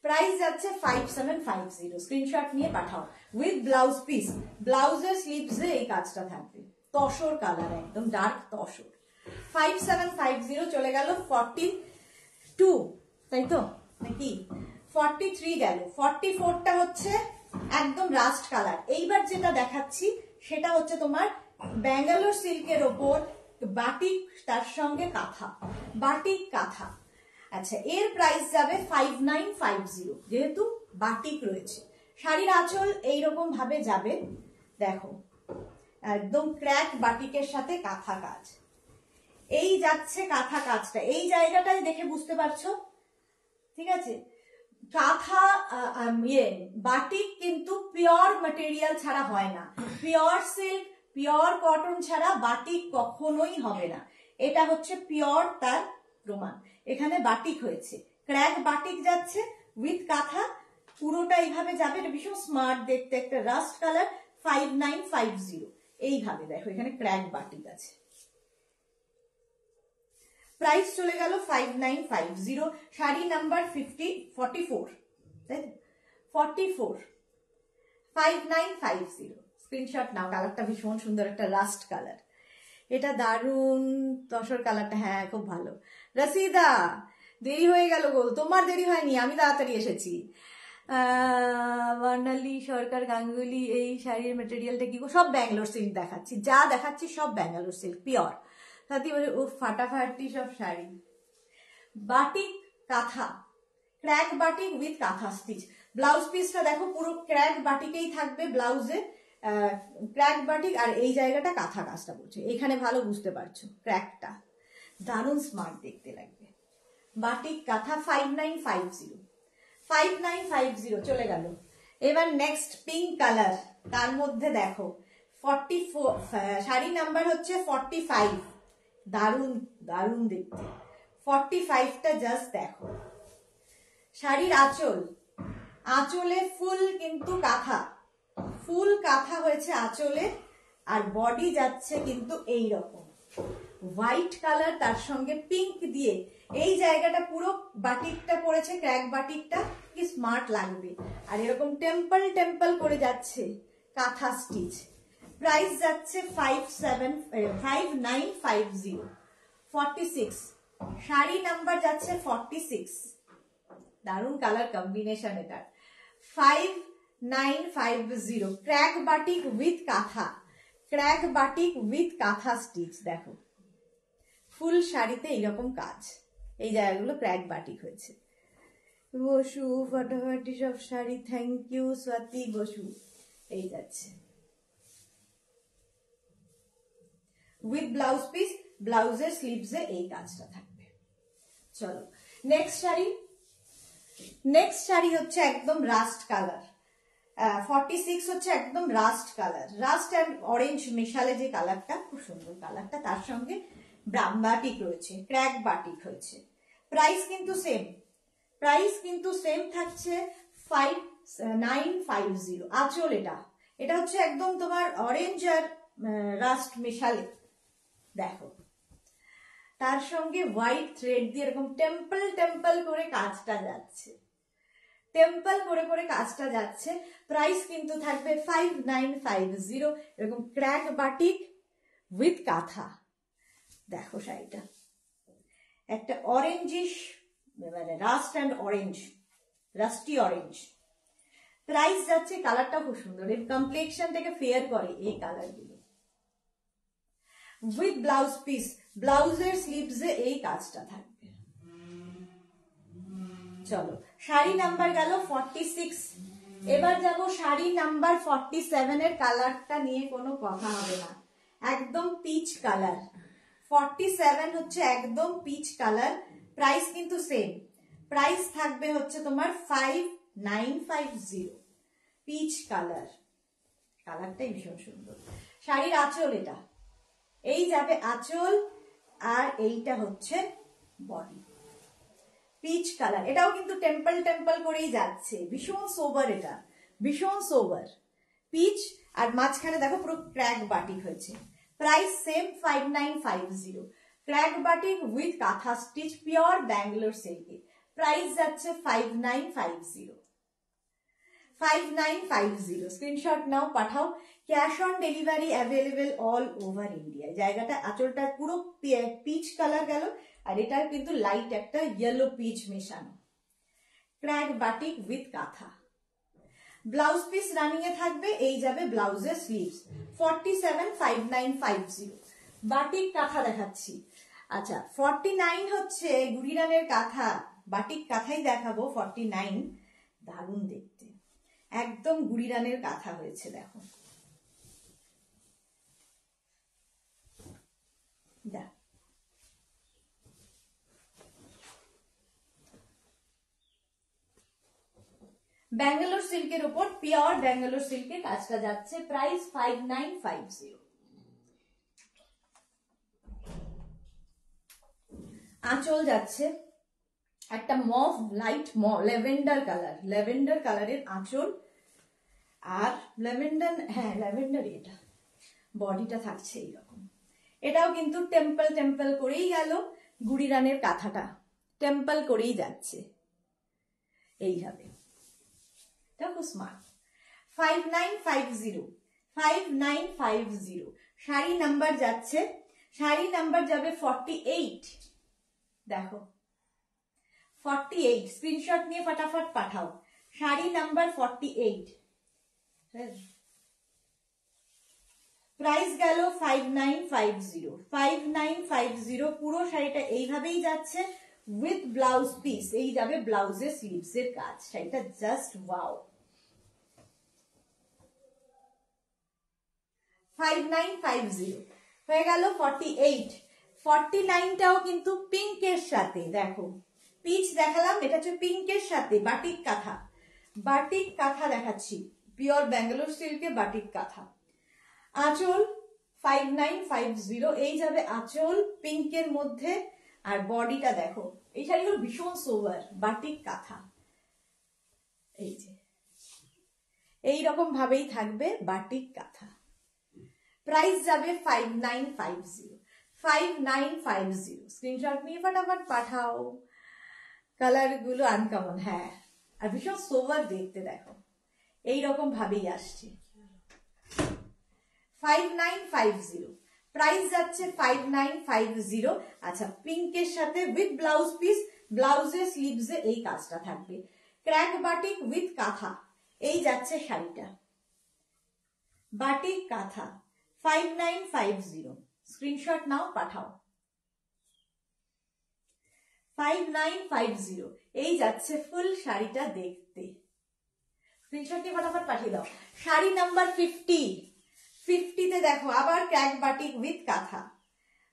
প্রাইস যাচ্ছে 5750, স্ক্রিনশট নিয়ে পাঠাও, উইথ ব্লাউজ পিস, ব্লাউজের স্লিভসে এই কাজটা থাকবে, তসর কালার, একদম ডার্ক তসর। 5750 চলে গেল 42, তাই তো নাকি 43 গেল। 44টা হচ্ছে একদম রাস্ট কালার। এইবার যেটা দেখাচ্ছি সেটা হচ্ছে তোমার ব্যাঙ্গালোর সিল্কের ওপর বাটিক, তার সঙ্গে কাঁথা, বাটিক কাঁথা। আচ্ছা, এর প্রাইস যাবে 5950, যেহেতু বাটিক রয়েছে। শাড়ির আঁচল এইরকম ভাবে যাবে, দেখো একদম ক্র্যাক বাটিকের সাথে কাঁথা কাজ। এই যাচ্ছে কাঁথা কাজটা, এই জায়গাটাই দেখে বুঝতে পারছো, ঠিক আছে। কাঁথা বাটিক কিন্তু পিওর ম্যাটেরিয়াল ছাড়া হয় না, পিওর সিল্ক, পিওর কটন ছাড়া বাটিক কখনোই হবে না। এটা হচ্ছে পিওর, তার প্রমাণ। এখানে বাটিক হয়েছে, ক্র্যাক বাটিক যাচ্ছে উইথ কাঁথা, পুরোটা এইভাবে যাবে। এটা ভীষণ স্মার্ট দেখতে, একটা রাস্ট কালার। 5950 এইভাবে দেখো, এখানে ক্র্যাক বাটিক আছে। প্রাইস চলে গেল 5950। শাড়ি নাম্বার 44, তাই 44, 5950, স্ক্রিনশট নাও। কালারটা ভীষণ সুন্দর, একটা রাস্ট কালার, এটা দারুন তসর কালারটা, হ্যাঁ খুব ভালো। রসিদা, দেরি হয়ে গেল গো, তোমার দেরি হয়নি, আমি তাড়াতাড়ি এসেছি। বর্ণালী সরকার গাঙ্গুলি, এই শাড়ির মেটেরিয়ালটা কি গো? সব ব্যাঙ্গালোর সিল্ক দেখাচ্ছি, যা দেখাচ্ছি সব ব্যাঙ্গালোর সিল্ক পিওর। সাথী বলে ও ফাটাফাটি সব শাড়ি। বাটিক কাঁথা, ক্র্যাক বাটিক উইথ কাঁথা স্টিচ। ব্লাউজ পিসটা দেখো পুরো ক্র্যাক বাটিকেই থাকবে, ব্লাউজে ক্র্যাক বাটিক, আর এই জায়গাটা কাঁথা কাজটা বলছে, এখানে ভালো বুঝতে পারছো ক্র্যাকটা, দারুণ স্মার্ট দেখতে লাগবে। বাটিক কাঁথা 5950, 5950 চলে গেল। এবার নেক্সট পিঙ্ক কালার, তার মধ্যে দেখো 44, শাড়ি নাম্বার হচ্ছে 45, দারুণ দারুণ দেখতে। 45টা জাস্ট দেখো। শাড়ির আঁচল, আঁচলে ফুল কিন্তু কাঁথা, ফুল কাঁথা হয়েছে আঁচলে, আর বডি যাচ্ছে কিন্তু এই রকম হোয়াইট কালার, তার সঙ্গে পিঙ্ক দিয়ে এই জায়গাটা পুরো বাটিকটা পড়েছে, ক্র্যাক বাটিকটা, কি স্মার্ট লাগবে। আর এরকম টেম্পল টেম্পল করে যাচ্ছে কাঁথা স্টিচ। প্রাইস যাচ্ছে 5950, 46, শাড়ি নাম্বার যাচ্ছে 46, দারুণ কালার কম্বিনেশন এটা। 5950 ক্র্যাক বাটিক উইথ কাঁথা, ক্র্যাক বাটিক উইথ কাঁথা স্টিচ। দেখো ফুল শাড়িতে এইরকম কাজ, এই জায়গাগুলো ক্র্যাক বাটিক হয়েছে। বসু ফাটাফাটি সব শাড়ি, থ্যাংক ইউ স্বাতি বসু। এই যাচ্ছে উইথ ব্লাউজ পিস, ব্লাউজের স্লিভসে এই কাজটা থাকবে। চলো নেক্সট শাড়ি। নেক্সট শাড়ি হচ্ছে একদম রাস্ট কালার, 46 হচ্ছে একদম rust colour, rust and orange মেশালে যে কালারটা, খুব সুন্দর কালারটা। তার সঙ্গে বাটিক রয়েছে, ক্র্যাক বাটিক হয়েছে। প্রাইস কিন্তু সেম, প্রাইস কিন্তু সেম থাকছে 5950। আঁচল এটা হচ্ছে একদম তোমার অরেঞ্জ আর রাস্ট মেশালে। দেখো তার সঙ্গে হোয়াইট থ্রেড দিয়ে এরকম টেম্পল টেম্পল করে কাজটা যাচ্ছে, টেম্পল করে করে কাজটা যাচ্ছে। প্রাইস কিন্তু থাকবে 5950। এরকম ক্র্যাক বাটিক উইথ কাঁথা। দেখো শাড়িটা একটা অরেঞ্জিশ, মানে rust and orange, rusty orange. Price যাচ্ছে, কালারটা খুব সুন্দর, এর কমপ্লেক্সন থেকে ফেয়ার করে এই কালারগুলো। উইথ ব্লাউজ পিস, ব্লাউজের স্লিভসে এই কাজটা থাকবে। চলো শাড়ি নাম্বার গেল 46। এবার যাব শাড়ি নাম্বার 47 এর কালারটা নিয়ে কোনো কথা হবে না, একদম পিচ কালার। 47 হচ্ছে একদম পিচ কালার। প্রাইস কিন্তু সেম, প্রাইস থাকবে হচ্ছে তোমার 5950। পিচ কালার, কালারটাই ভীষণ সুন্দর। শাড়ির আঁচল এটা, এই যাবে আঁচল, আর এইটা হচ্ছে বডি। পিচ কালার, এটাও কিন্তু টেম্পল টেম্পল করেই যাচ্ছে, ভীষণ সোবার, এটা ভীষণ সোবার। পিচ আর মাঝখানে দেখো পুরো ক্র্যাক বাটিক হয়েছে। Price same 5950। Crack batik with কাঁথা স্টিচ, পিওর ব্যাঙ্গালোর সিল্কে। প্রাইস যাচ্ছে 5950। 5950 স্ক্রিনশট নাও, পাঠাও। Cash on delivery available all over India. জায়গাটা আঁচলটা পুরো পিচ কালার গেল, আর এটার কিন্তু লাইট একটা ইয়েলো পিচ মেশানো। ক্র্যাক বাটিক উইথ কাঁথা। ব্লাউজ পিস রানিং এ থাকবে, এই যাবে ব্লাউজের স্লিভস। 47 5950। বাটিক কাঁথা দেখাচ্ছি। আচ্ছা 49 হচ্ছে গুড়িরানের কাঁথা, বাটিক কাঁথাই দেখাবো। 49 দারুণ দেখতে, একদম গুড়িরানের কাঁথা হয়েছে। দেখো ব্যাঙ্গালোর সিল্কের উপর, পিওর ব্যাঙ্গালোর সিল্কে কাজটা যাচ্ছে। প্রাইস 5950। আঁচল যাচ্ছে একটা mauve light lavender colour, lavender কালারের আঁচল, আর ল্যাভেন্ডার, হ্যাঁ ল্যাভেন্ডার। এটা বডিটা থাকছে এইরকম, এটাও কিন্তু টেম্পল টেম্পল করেই গেল। গুড়িরানের কাঁথাটা টেম্পল করেই যাচ্ছে এইভাবে। দেখো স্মার্ট। 5950, 5950। শাড়ি নাম্বার যাচ্ছে, শাড়ি নাম্বার যাবে 48। দেখো 48, স্ক্রিনশট নিয়ে ফটাফট পাঠাও। শাড়ি নাম্বার 48। প্রাইস গেল 5950। 5950। পুরো শাড়িটা এইভাবেই যাচ্ছে উইথ ব্লাউজ পিস, এই যাবে ব্লাউজের স্লিভস এর কাজ। শাড়িটা জাস্ট ওয়াও। 5950 হয়ে গেল 48। 49টাও কিন্তু পিঙ্কের সাথে, দেখো পিচ দেখালাম, এটা হচ্ছে পিঙ্কের সাথে বাটিক কাঁথা। বাটিক কাঁথা দেখাচ্ছি, পিওর ব্যাঙ্গালোর সিল্কে বাটিক কাঁথা। আঁচল 5950, এই যাবে আঁচল পিঙ্কের মধ্যে, আর বডিটা দেখো। এই শাড়িগুলো ভীষণ সোবার, বাটিক কাঁথা। এই যে এইরকম ভাবেই থাকবে বাটিক কাঁথা। প্রাইস যাবে 5950। 5950 স্ক্রিনশট নিয়ে ফটাফট পাঠাও। কালার গুলো আনকমন, হ্যাঁ, আর ভীষণ সোভার দেখতে। দেখো এইরকম ভাবেই আসছে। 5950 প্রাইস যাচ্ছে 5950। আচ্ছা পিঙ্কের সাথে উইথ ব্লাউজ পিস, ব্লাউজে স্লিভসে এই কাজটা থাকবে। ক্র্যাক বাটিক উইথ কাঁথা, এই যাচ্ছে শাড়িটা। বাটিক কাঁথা 5950, স্ক্রিনশট নাও পাঠাও। 5950, এই যাচ্ছে ফুল শাড়িটা দেখতে। স্ক্রিনশট নিয়ে ফটাফট পাঠিয়ে দাও। শাড়ি নাম্বার 50তে দেখো আবার ক্র্যাক বাটিক উইথ কাঁথা,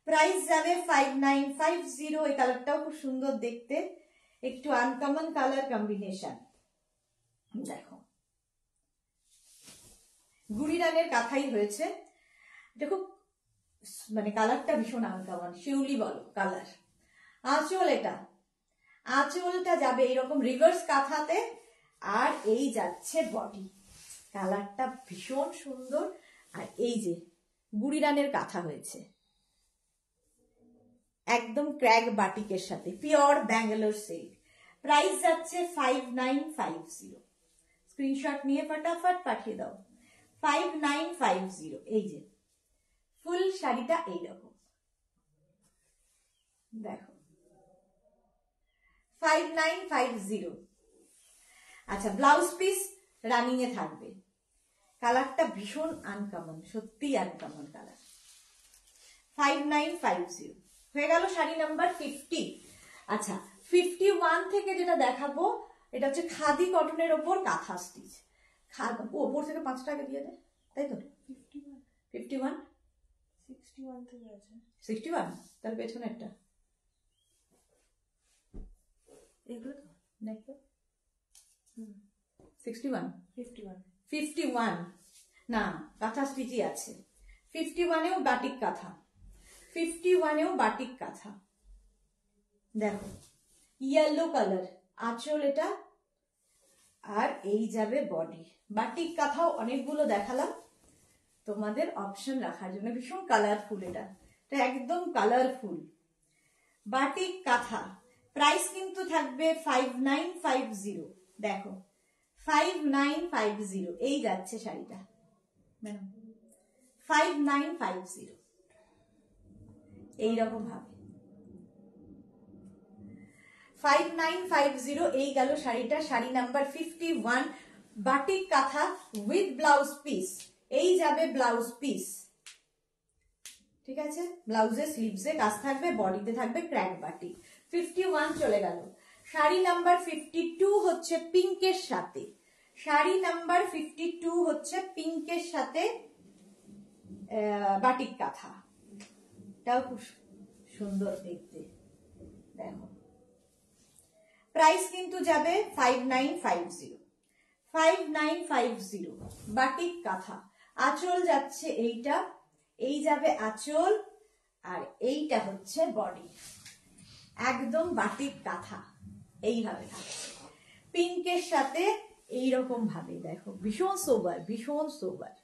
প্রাইস যাবে 5950। এই কালারটাও খুব সুন্দর দেখতে, একটু আনকমন কালার কম্বিনেশন। দেখো গুড়ি রানের কাঁথাই হয়েছে, দেখো মানে কালারটা ভীষণ আনকমন, শিউলি বলো কালার। আঁচল, এটা আঁচলটা যাবে এইরকম রিভার্স কাঁথাতে, আর এই যাচ্ছে বডি। কালারটা ভীষণ সুন্দর। আর এই যে গুড়ি রানের কাঁথা হয়েছে একদম ক্র্যাক বাটিকের সাথে, পিওর ব্যাঙ্গালোর সিল্ক। প্রাইস যাচ্ছে 5950, স্ক্রিনশট নিয়ে ফটাফট পাঠিয়ে দাও। 5950, এই যে ফুল শাড়িটা এইরকম দেখো 5950। আচ্ছা, ব্লাউজ পিস রানিং এ থাকবে। কালারটা ভীষণ আনকমন, সত্যি আনকমন কালার। 5950 হয়ে গেল শাড়ি নাম্বার 50। আচ্ছা, 51 থেকে যেটা দেখাবো এটা হচ্ছে খাদি কটনের ওপর কাঁথা স্টিচ। ওপর থেকে 5 টাকা দিয়ে দেয়, তাই তো? 51 61 থেকে আছে 61, তার পেছনে একটা এগুলো তো দেখো 61 51 না, কাঁথা স্টিচই আছে। 51এও বাটিক কাঁথা, 51এও বাটিক কাঁথা। দেখো ইয়েলো কালার আঁচল এটা, আর এই যাবে বডি। বাটিক কাঁথাও অনেকগুলো দেখালাম তোমাদের অপশন রাখার জন্য, ভীষণ কালারফুল। এটা একদম কালারফুল বাটিক কাঁথা। প্রাইস কিন্তু থাকবে 5950। দেখো 5950, এই যাচ্ছে শাড়িটা ম্যাডাম 5950, এইরকম ভাবে 5950, এই গেল শাড়িটা। শাড়ি নাম্বার 51, বাটিক কাঁথা উইথ ব্লাউজ পিস, এই যাবে ব্লাউজ পিস। ঠিক আছে, ব্লাউজে স্লিভসে কাজ থাকবে, বডিতে থাকবে ক্র্যাক বাটিক। 51 চলে গেল। শাড়ি নাম্বার 52 হচ্ছে পিঙ্কের সাথে, শাড়ি নাম্বার 52 হচ্ছে পিঙ্কের সাথে বাটিক কাঁথা। এটাও খুব সুন্দর দেখতে। দেখো প্রাইস কিন্তু যাবে 5950, 5950 বাটিক কাঁথা। আঁচল যাচ্ছে এইটা, এই যাবে আঁচল, আর এইটা হচ্ছে বডি। একদম বাটিক কাঁথা এইভাবে থাকছে পিঙ্কের সাথে, এইরকম ভাবে। দেখো ভীষণ সোবার, ভীষণ সোবার।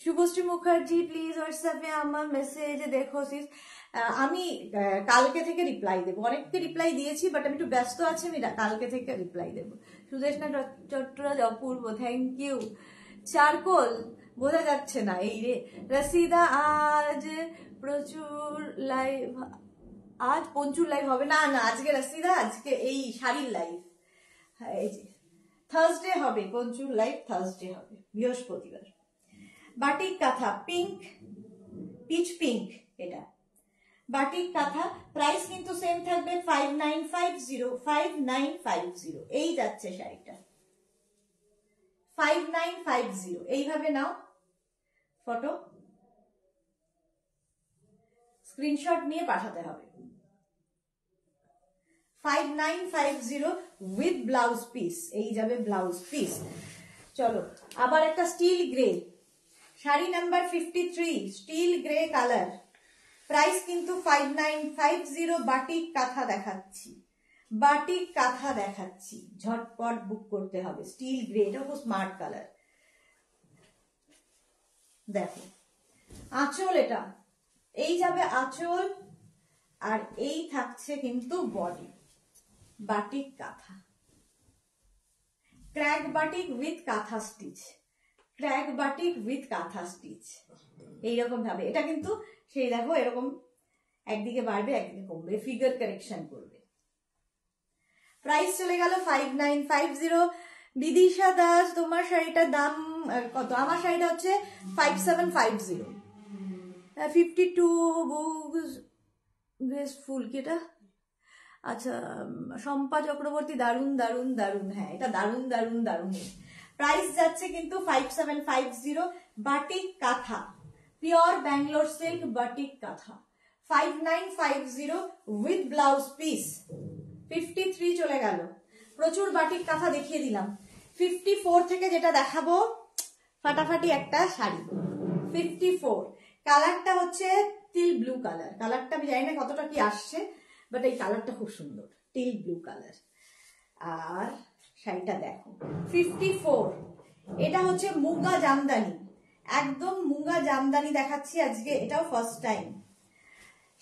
শুভশ্রী মুখার্জি প্লিজ হোয়াটসঅ্যাপে আমার মেসেজ দেখো সিস। আমি কালকে থেকে রিপ্লাই দেবো, অনেককে রিপ্লাই দিয়েছি বাট আমি একটু ব্যস্ত আছি, আমি কালকে থেকে রিপ্লাই দেবো। সুদেশনা চট্টরাজ অপূর্ব, থ্যাংক ইউ। চারকোল বোঝা যাচ্ছে না, এই রে। রসিদা আজ প্রচুর লাইভ, আজ প্রচুর লাইভ হবে না, না আজকে রসিদা আজকে এই শাড়ির লাইভ, এই যে থার্সডে হবে, প্রচুর লাইভ থার্সডে হবে, বৃহস্পতিবার। বাটিক কাঁথা পিঙ্ক, পিচ পিঙ্ক, এটা বাটিক কাঁথা। প্রাইস কিন্তু সেম থাকবে 5950, 5950, এই যাচ্ছে শাড়িটা 5950। এইভাবে নাও ফটো, স্ক্রিনশট নিয়ে পাঠাতে হবে। 5950 উইথ ব্লাউজ পিস, এই যাবে ব্লাউজ পিস। চলো আবার একটা still grey, sari number 53, still grey colour. Price কিন্তু 5950, বাটিক কাঁথা দেখাচ্ছি, বাটিক কাঁথা দেখাচ্ছি, ঝটপট বুক করতে হবে। স্টিল গ্রে, এটা খুব স্মার্ট কালার। দেখো আঁচল, এটা এই যাবে আঁচল, আর এই থাকছে কিন্তু বডি। বাটিক কাঁথা, ক্র্যাক বাটিক উইথ কাঁথা স্টিচ, ক্র্যাক বাটিক উইথ কাঁথা স্টিচ, এইরকম ভাবে। এটা কিন্তু সেই দেখো এরকম একদিকে বাড়বে একদিকে কমবে, ফিগার কারেকশন করবে। প্রাইস চলে গেল 5950। বিদিশা দাস, তোমার শাড়িটার দাম কত? আমার শাড়িটা হচ্ছে 5750। 52 গ্রেসফুল কি এটা? আচ্ছা, শম্পা চক্রবর্তী, দারুন দারুন দারুন। হ্যাঁ, এটা দারুন দারুন দারুন। প্রাইস যাচ্ছে কিন্তু 5750। বাটিক কাঁথা, পিওর ব্যাঙ্গালোর সিল্ক বাটিক কাঁথা 5950 উইথ ব্লাউজ পিস। 53 চলে গেল। প্রচুর বাটিক কাঁথা দেখিয়ে দিলাম। 54 থেকে যেটা দেখাবো ফাটাফাটি একটা শাড়ি। 54 কালারটা হচ্ছে টিল ব্লু কালার। কালারটা আমি জানি না কতটা কি আসছে, বাট এই কালারটা খুব সুন্দর, টিল ব্লু কালার। আর শাড়িটা দেখো 54, এটা হচ্ছে মুগা জামদানি, একদম মুগা জামদানি দেখাচ্ছি আজকে, এটাও ফার্স্ট টাইম।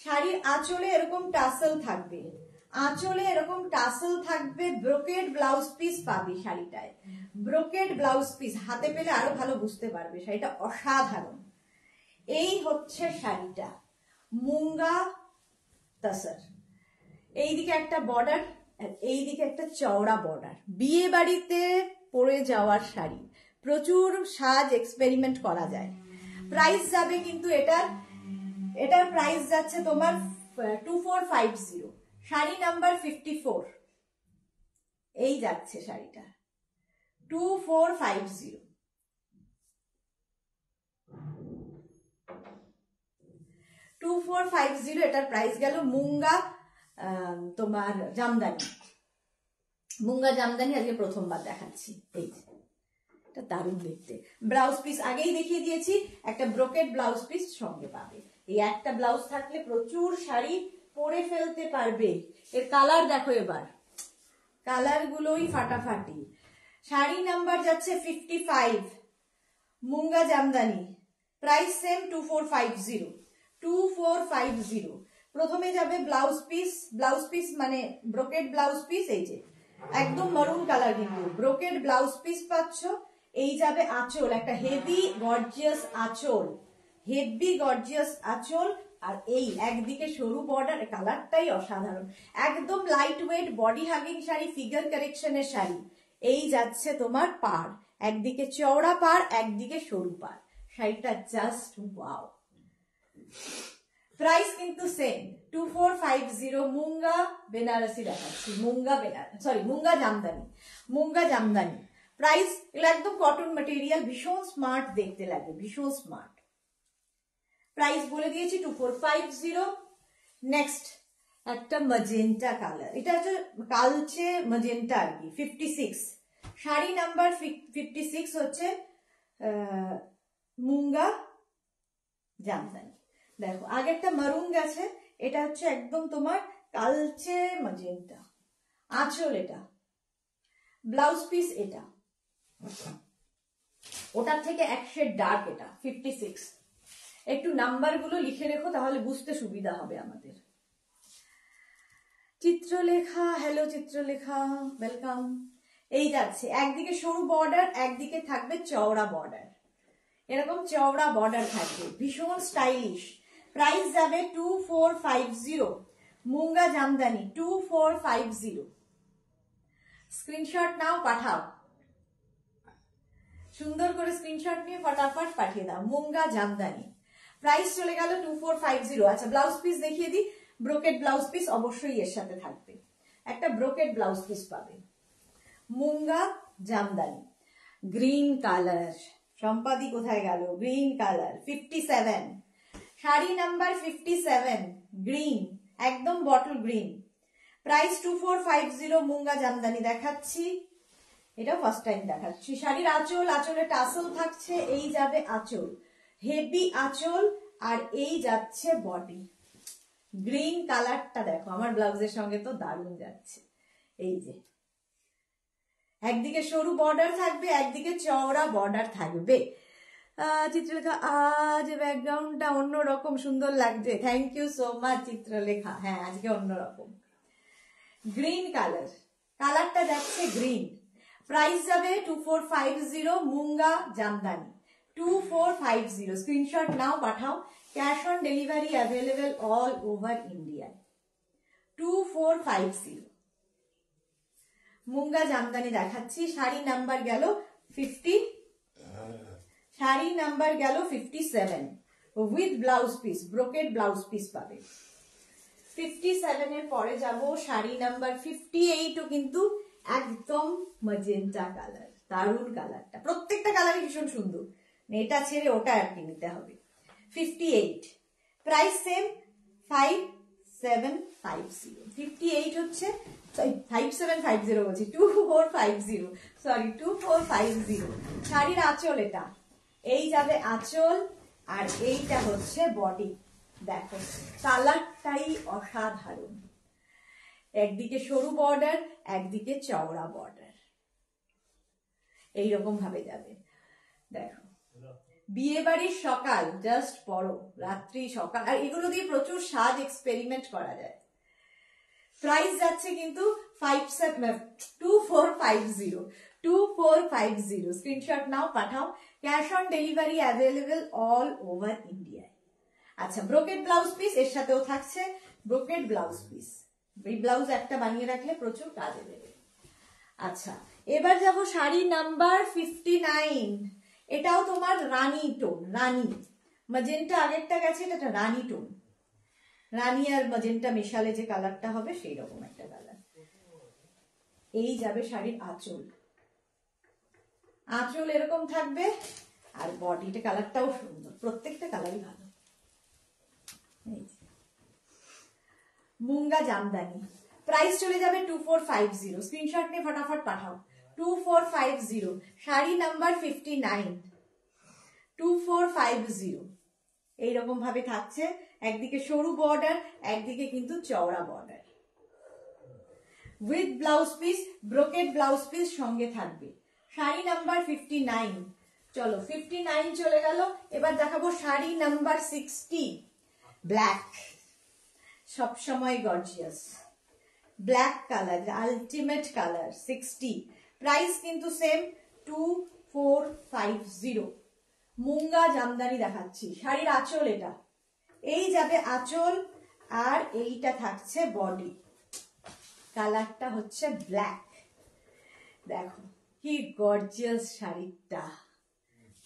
শাড়ির আঁচলে এরকম টাসেল থাকবে, আঁচলে এরকম টাসেল থাকবে, ব্রোকেড ব্লাউজ পিস পাবে শাড়িটায়, ব্রোকেড ব্লাউজ পিস। হাতে পেলে আরো ভালো বুঝতে পারবে, শাড়িটা অসাধারণ। এই হচ্ছে শাড়িটা, মুঙ্গা তাসার। এইদিকে একটা বর্ডার আর এইদিকে একটা চওড়া বর্ডার। বিয়ে বাড়িতে পরে যাওয়ার শাড়ি, প্রচুর সাজ এক্সপেরিমেন্ট করা যায়। প্রাইস যাবে কিন্তু এটার প্রাইস যাচ্ছে তোমার 2450। শাড়ি নাম্বার 54, এই যাচ্ছে শাড়িটা 2450। 2450 এটার প্রাইস গেল। মুঙ্গা তোমার জামদানি, মুঙ্গা জামদানি আজকে প্রথমবার দেখাচ্ছি। এই এটা দারুণ দেখতে। ব্লাউজ পিস আগেই দেখিয়ে দিয়েছি, একটা ব্রোকেড ব্লাউজ পিস সঙ্গে পাবে। এই একটা ব্লাউজ থাকলে প্রচুর শাড়ি পরে ফেলতে পারবে। এর কালার দেখো, এবার কালার গুলোই ফাটাফাটি। শাড়ি নাম্বার যাচ্ছে 55, মুঙ্গা জামদানি, প্রাইস সেম 2450। 2450। প্রথমে যাবে ব্লাউজ পিস, ব্লাউজ পিস মানে ব্রোকেড ব্লাউজ পিস, এই যে একদম মারুন কালার, কিন্তু ব্রোকেড ব্লাউজ পিস পাচ্ছ। এই যাবে আঁচল, একটা হেভি গর্জিয়াস আঁচল, হেভি গর্জিয়াস আঁচল। আর এই একদিকে সরু বর্ডার, কালারটাই অসাধারণ, একদম light weight body hugging sari, figure কারেকশনের শাড়ি। এই যাচ্ছে তোমার পাড়, একদিকে চওড়া পাড় একদিকে সরু পাড়, শাড়িটা জাস্ট ওয়াও। প্রাইস কিন্তু সেম 2450। মুঙ্গা বেনারসি দেখাচ্ছি, মুঙ্গা জামদানি, মুঙ্গা জামদানি। প্রাইস এগুলো একদম কটন ম্যাটেরিয়াল, ভীষণ স্মার্ট দেখতে লাগে, ভীষণ স্মার্ট। প্রাইস বলে দিয়েছি 2450। নেক্সট একটা ম্যাজেন্টা কালার, এটা হচ্ছে কালচে ম্যাজেন্টা আর কি, 56। শাড়ি নাম্বার 56 হচ্ছে মুঙ্গা জামদানি। দেখো আগেরটা মারুন গেছে, এটা হচ্ছে একদম তোমার কালচে ম্যাজেন্টা। আঁচল এটা, ব্লাউজ পিস এটা, ওটার থেকে এক শেড ডার্ক এটা 56। একটু নাম্বার গুলো লিখে রেখো, তাহলে বুঝতে সুবিধা হবে আমাদের। Chitralekha, hello Chitralekha, welcome. এই যাচ্ছে একদিকে সরু বর্ডার, একদিকে থাকবে চওড়া বর্ডার, এরকম চওড়া বর্ডার থাকবে, ভীষণ স্টাইলিশ। প্রাইস যাবে 2450। মুঙ্গা জামদানি 2450। স্ক্রিনশট নাও, পাঠাও, সুন্দর করে স্ক্রিনশট নিয়ে ফটাফট পাঠিয়ে দাও। মুঙ্গা জামদানি, প্রাইস চলে গেল 2450। আচ্ছা ব্লাউজ পিস দেখিয়ে দিই, ব্রোকেড ব্লাউজ পিস অবশ্যই এর সাথে থাকবে, একটা ব্রোকেড ব্লাউজ পিস পাবে। মুঙ্গা জামদানি, গ্রিন কালার, সম্পাদি কোথায় গেল, green colour 57। Sari number 57, green, একদম bottle green. Price 2450। Munga Jamdani দেখাচ্ছি, এটা ফার্স্ট টাইম দেখাচ্ছি। শাড়ির আঁচল, আঁচলে টাসেল থাকছে, এই যাবে আঁচল, হেভি আঁচল, আর এই যাচ্ছে বডি। গ্রিন কালারটা দেখো, আমার ব্লাউজের সঙ্গে তো দারুণ যাচ্ছে। এই যে একদিকে সরু বর্ডার থাকবে, একদিকে চওড়া বর্ডার থাকবে। চিত্রলেখা, আজ ব্যাকগ্রাউন্ডটা অন্যরকম সুন্দর লাগছে, thank you so much Chitralekha. হ্যাঁ আজকে অন্যরকম, গ্রিন কালার, কালারটা যাচ্ছে গ্রিন। প্রাইস যাবে 2450। মুঙ্গা জামদানি 2450। স্ক্রিনশট নাও, পাঠাও, cash on delivery available all over India. 2450। Munga Jamdani দেখাচ্ছি, শাড়ি নাম্বার গেল 50, শাড়ি নাম্বার গেল 57 with blouse piece, brocade blouse piece পাবে। 57 এর পরে যাব শাড়ি নাম্বার 58, ও কিন্তু একদম ম্যাজেন্টা কালার, দারুণ কালারটা, প্রত্যেকটা কালারই ভীষণ সুন্দর, এটা ছেড়ে ওটা আর কি নিতে হবে। 58, প্রাইস সেম 5750। 58 হচ্ছে 5750 বলছি, 2450, সরি 2450। শাড়ির আঁচল এটা, এই যাবে আঁচল, আর এইটা হচ্ছে বডি। দেখো কালারটাই অসাধারণ, একদিকে সরু বর্ডার, একদিকে চওড়া বর্ডার, এইরকম ভাবে যাবে। দেখো বিয়ে বাড়ির সকাল, জাস্ট পরো, রাত্রি সকাল, আর এগুলো দিয়ে প্রচুর সাজ এক্সপেরিমেন্ট করা যায়। প্রাইস যাচ্ছে কিন্তু 2450। স্ক্রিনশট নাও, পাঠাও। Cash on delivery available all over ইন্ডিয়ায়। আচ্ছা, ব্রোকেড ব্লাউজ পিস এর সাথেও থাকছে, ব্রোকেড ব্লাউজ পিস, এই ব্লাউজ একটা বানিয়ে রাখলে প্রচুর কাজে দেবে। আচ্ছা, এবার যাব শাড়ি নাম্বার 59। এটাও তোমার রানী টোন, রানী ম্যাজেন্টা আগেরটা গেছে, এটা রানী টোন, রানী আর ম্যাজেন্টা মেশালে যে কালারটা হবে সেই রকম একটা কালার। এই যাবে শাড়ির আঁচল, আঁচল এরকম থাকবে, আর বডিটা কালারটাও সুন্দর, প্রত্যেকটা কালারই ভালো। মুঙ্গা জামদানি, প্রাইস চলে যাবে 2450। স্ক্রিনশট নিয়ে ফটাফট পাঠাও। 2450, শাড়ি নাম্বার 59, 2450। এইরকম ভাবে থাকছে, একদিকে সরু বর্ডার, একদিকে কিন্তু চওড়া border, with blouse piece, brocade blouse piece সঙ্গে থাকবে। শাড়ি নাম্বার 59। চলো 59 চলে গেল, এবার দেখাবো শাড়ি নাম্বার 60। ব্ল্যাক, সবসময় gorgeous black colour, ultimate colour. 60, price কিন্তু সেম 2450। মুঙ্গা জামদানি দেখাচ্ছি, শাড়ির আঁচল এটা, এই যাবে আঁচল, আর এইটা থাকছে বডি, কালারটা হচ্ছে ব্ল্যাক। দেখো কি গর্জিয়াস শাড়িটা,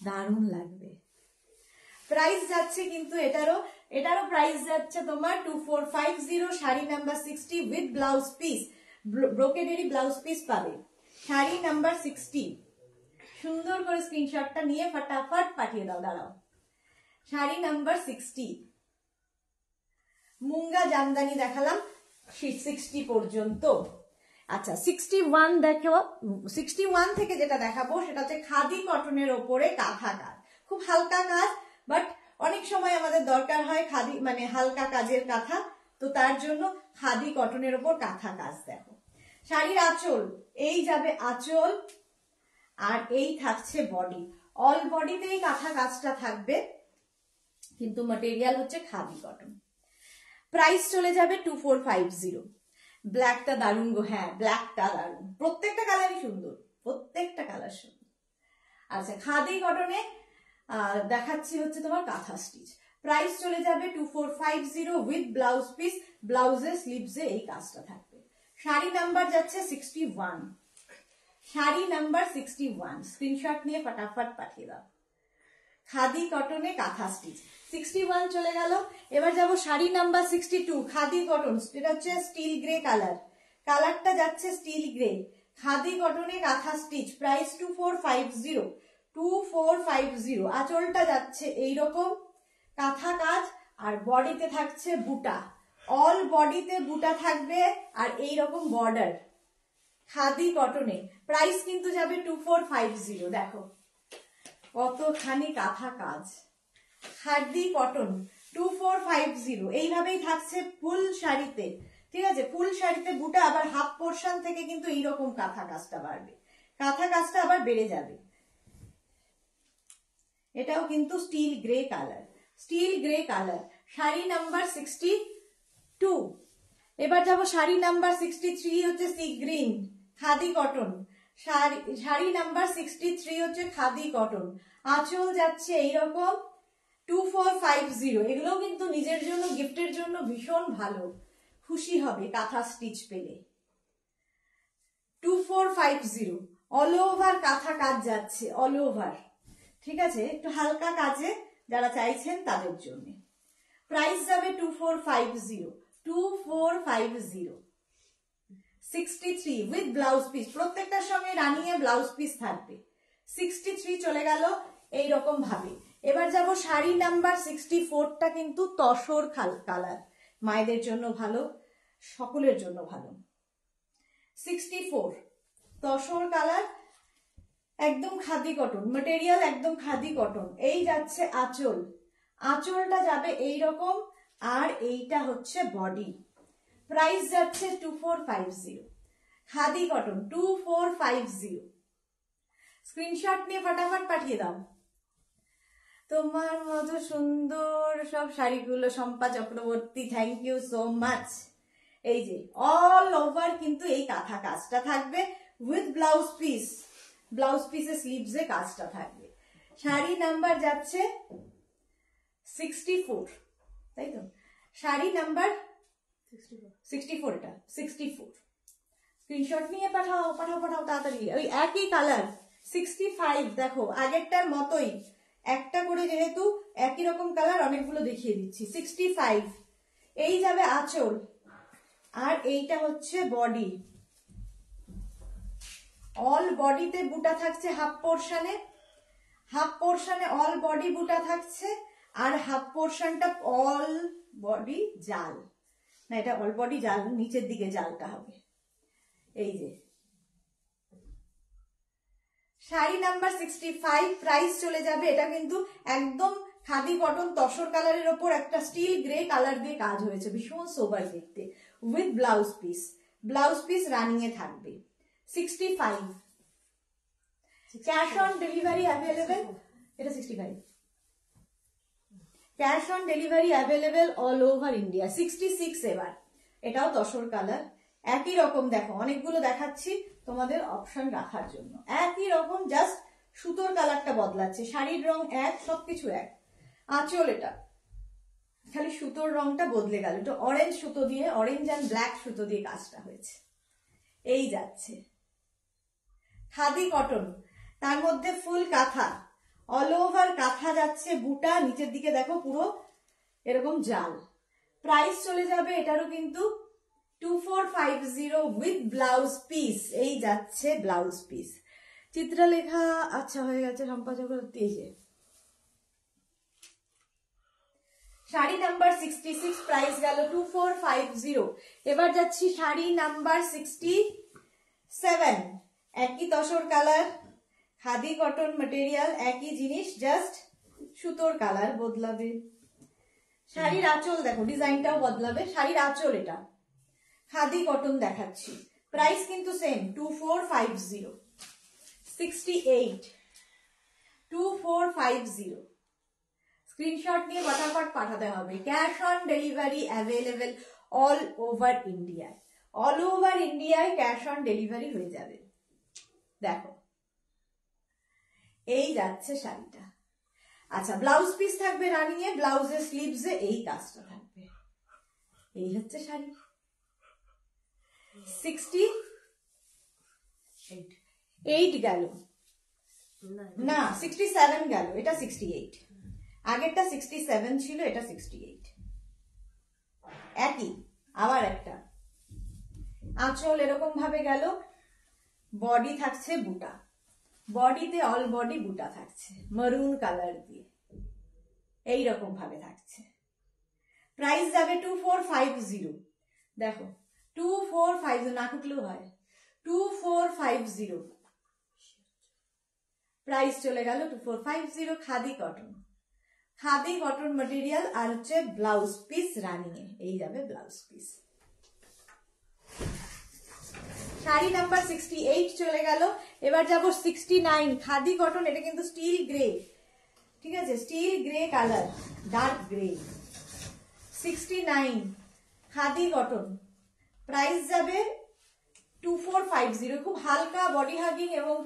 দারুণ লাগবে। প্রাইস যাচ্ছে কিন্তু এটারও প্রাইস যাচ্ছে তোমার 2450। Sari number 60 with blouse piece, ব্রোকেডেরই ব্লাউজ পিস পাবে। শাড়ি নাম্বার 60, সুন্দর করে স্ক্রিনশটটা নিয়ে ফটাফট পাঠিয়ে দাও। দাঁড়াও, শাড়ি নাম্বার 60, মুঙ্গা জামদানি দেখালাম 60 পর্যন্ত। আচ্ছা 61 দেখো, 61 থেকে যেটা দেখাবো সেটা হচ্ছে খাদি কটনের ওপরে কাঁথা কাজ, খুব হালকা কাজ, বাট অনেক সময় আমাদের দরকার হয় খাদি মানে হালকা কাজের কাঁথা, তো তার জন্য খাদি কটনের ওপর কাঁথা কাজ। দেখো শাড়ির আঁচল, এই যাবে আঁচল, আর এই থাকছে বডি, অল বডিতেই কাঁথা কাজটা থাকবে, কিন্তু ম্যাটেরিয়াল হচ্ছে খাদি কটন। প্রাইস চলে যাবে 2450। ব্ল্যাকটা দারুণ গো, হ্যাঁ ব্ল্যাকটা দারুণ, প্রত্যেকটা কালারই সুন্দর, প্রত্যেকটা কালার সুন্দর। আচ্ছা, খাদি কটনে দেখাচ্ছি হচ্ছে তোমার কাঁথা স্টিচ, প্রাইস চলে যাবে 2450 উইথ ব্লাউজ পিস, ব্লাউজে স্লিভসে এই কাজটা থাকবে। শাড়ি নাম্বার যাচ্ছে 61, শাড়ি নাম্বার 61, স্ক্রিনশট নিয়ে ফটাফট পাঠিয়ে দাও। খাদি কটনে কাঁথা স্টিচ 61 চলে গেল। এবার যাব শাড়ি নাম্বার 62, খাদি কটন, এটা হচ্ছে স্টিল গ্রে কালার, কালারটা যাচ্ছে স্টিল গ্রে, খাদি কটনে কাঁথা স্টিচ, প্রাইস 2450। 2450, আঁচলটা যাচ্ছে এইরকম কাঁথা কাজ, আর বডিতে থাকছে বুটা, অল বডিতে বুটা থাকবে, আর এইরকম বর্ডার, খাদি কটনে। প্রাইস কিন্তু যাবে 2450। দেখো কতখানি কাঁথা কাজ, খাদি কটন 2450, এইভাবেই থাকছে ফুল শাড়িতে, ঠিক আছে, ফুল শাড়িতে বুটা, আবার হাফ পোর্শন থেকে কিন্তু এইরকম কাঁথা কাজটা বাড়বে, কাঁথা কাজটা আবার বেড়ে যাবে। এটাও কিন্তু still grey colour, still grey colour. Sari number 62। এবার যাব শাড়ি নাম্বার 63, হচ্ছে sea green khadi cotton, sari number 63 হচ্ছে খাদি কটন, আঁচল যাচ্ছে এইরকম 2450, এগুলোও কিন্তু নিজের জন্য গিফটের জন্য ভীষণ ভালো, খুশি হবে কাঁথা স্টিচ পেলে। 2450 অল ওভার কাঁথা কাজ যাচ্ছে, অল ওভার, ঠিক আছে, একটু হালকা কাজে যারা চাইছেন তাদের জন্য। প্রাইস যাবে 2450, 2450, 63 উইথ ব্লাউজ পিস, প্রত্যেকটার সঙ্গে রানিং এ ব্লাউজ পিস থাকবে। 63 চলে গেল এইরকম ভাবে। এবার যাব শাড়ি নাম্বার 64টা, কিন্তু তসর কালার, মায়েদের জন্য ভালো, সকলের জন্য ভালো। 64 তসর কালার, একদম খাদি কটন মেটেরিয়াল, একদম খাদি কটন। এই যাচ্ছে আঁচল, আঁচলটা যাবে এইরকম, আর এইটা হচ্ছে বডি। প্রাইস যাচ্ছে 2450, খাদি কটন 2450। স্ক্রিনশট নিয়ে ফটাফট পাঠিয়ে দাও। তোমার মতো সুন্দর সব শাড়িগুলো, Shampa Chakraborty, thank you so much. এই যে অল ওভার কিন্তু এই কাঁথা কাজটা থাকবে উইথ ব্লাউজ পিস, ব্লাউজ পিসের স্লিভসে কাজটা থাকবে। শাড়ি নাম্বার যাচ্ছে 64, তাই তো? শাড়ি নাম্বার 64, এটা 64। স্ক্রিনশট নিয়ে পাঠাও পাঠাও পাঠাও তাড়াতাড়ি। ওই একই কালার 65, দেখো আগেরটার মতোই, একটা করে যেহেতু একই রকম কালার অনেকগুলো দেখিয়ে দিচ্ছি। 65 এই যাবে আঁচল, আর এইটা হচ্ছে বডি। অল বডিতে বুটা থাকছে, হাফ পোর্শনে, হাফ পোর্শনে অল বডি বুটা থাকছে, আর হাফ পোর্শনটা অল বডি জাল, না এটা অল বডি জাল, নিচের দিকে জালটা হবে। এই যে শাড়ি নাম্বার 65, প্রাইস চলে যাবে, এটা কিন্তু একদম খাদি কটন তসর কালারের ওপর একটা স্টিল গ্রে কালার দিয়ে কাজ হয়েছে, ভীষণ সোবার দেখতে, with blouse piece, blouse piece running এ থাকবে। 65, ক্যাশ অন ডেলিভারি অ্যাভেলেবেল, এটা 65, cash on delivery available all over India. 66 এবার, এটাও তসর কালার, একই রকম, দেখো অনেকগুলো দেখাচ্ছি তোমাদের অপশন রাখার জন্য, একই রকম, জাস্ট সুতোর কালারটা বদলাচ্ছে, শাড়ির রং এক, সবকিছু এক। আঁচল এটা খালি সুতোর রংটা বদলে গেল, এটা অরেঞ্জ সুতো দিয়ে, অরেঞ্জ অ্যান্ড ব্ল্যাক সুতো দিয়ে কাজটা হয়েছে। এই যাচ্ছে খাদি কটন, তার মধ্যে ফুল কাঁথা, অল ওভার কাঁথা যাচ্ছে, বুটা নিচের দিকে দেখো পুরো এরকম জাল। প্রাইস চলে যাবে এটারও কিন্তু 2450 উইথ ব্লাউজ পিস। এই যাচ্ছে ব্লাউজ পিস। চিত্রলেখা আচ্ছা হয়ে গেছে, শম্পা চক্রবর্তী। এই যে শাড়ি নাম্বার 66, প্রাইস গেল 2450। এবার যাচ্ছি শাড়ি নাম্বার 67, একই tussar colour, khadi cotton material, একই জিনিস, জাস্ট সুতোর কালার বদলাবে। শাড়ির আঁচল দেখো, ডিজাইনটাও বদলাবে, শাড়ির আঁচল এটা খাদি কটন দেখাচ্ছি, প্রাইস কিন্তু সেম 2450। 68, 2450। স্ক্রিনশট নিয়ে ফটাফট পাঠাতে হবে। Cash on delivery available all over ইন্ডিয়ায়, অল ওভার ইন্ডিয়ায় ক্যাশ অন ডেলিভারি হয়ে যাবে। দেখো এই যাচ্ছে শাড়িটা। আচ্ছা, ব্লাউজ পিস থাকবে রানিয়ে, ব্লাউজের স্লিভসে এই কাজটা থাকবে। এই হচ্ছে শাড়ি। 68 গেল না, 67 গেল, এটা 68, আগেরটা 67 ছিল, এটা 68, একই। আবার একটা আঁচল এরকম ভাবে গেল, বডি থাকছে বুটা, বডিতে অল বডি বুটা থাকছে মারুন কালার দিয়ে, এইরকম ভাবে থাকছে। প্রাইস যাবে 2450। দেখো 2450, না ঠুকলেও হয়, 2450 প্রাইস চলে গেল 2450। Khadi cotton, khadi cotton material, আর হচ্ছে ব্লাউজ পিস রানিং এ, এই যাবে ব্লাউজ পিস। শাড়ি নাম্বার 68 চলে গেল। এবার যাব 69, খাদি কটন, এটা কিন্তু স্টিল গ্রে, ঠিক আছে, still grey colour, dark grey. 69 khadi cotton, price যাবে 2450। খুব হালকা বডি হাগিং এবং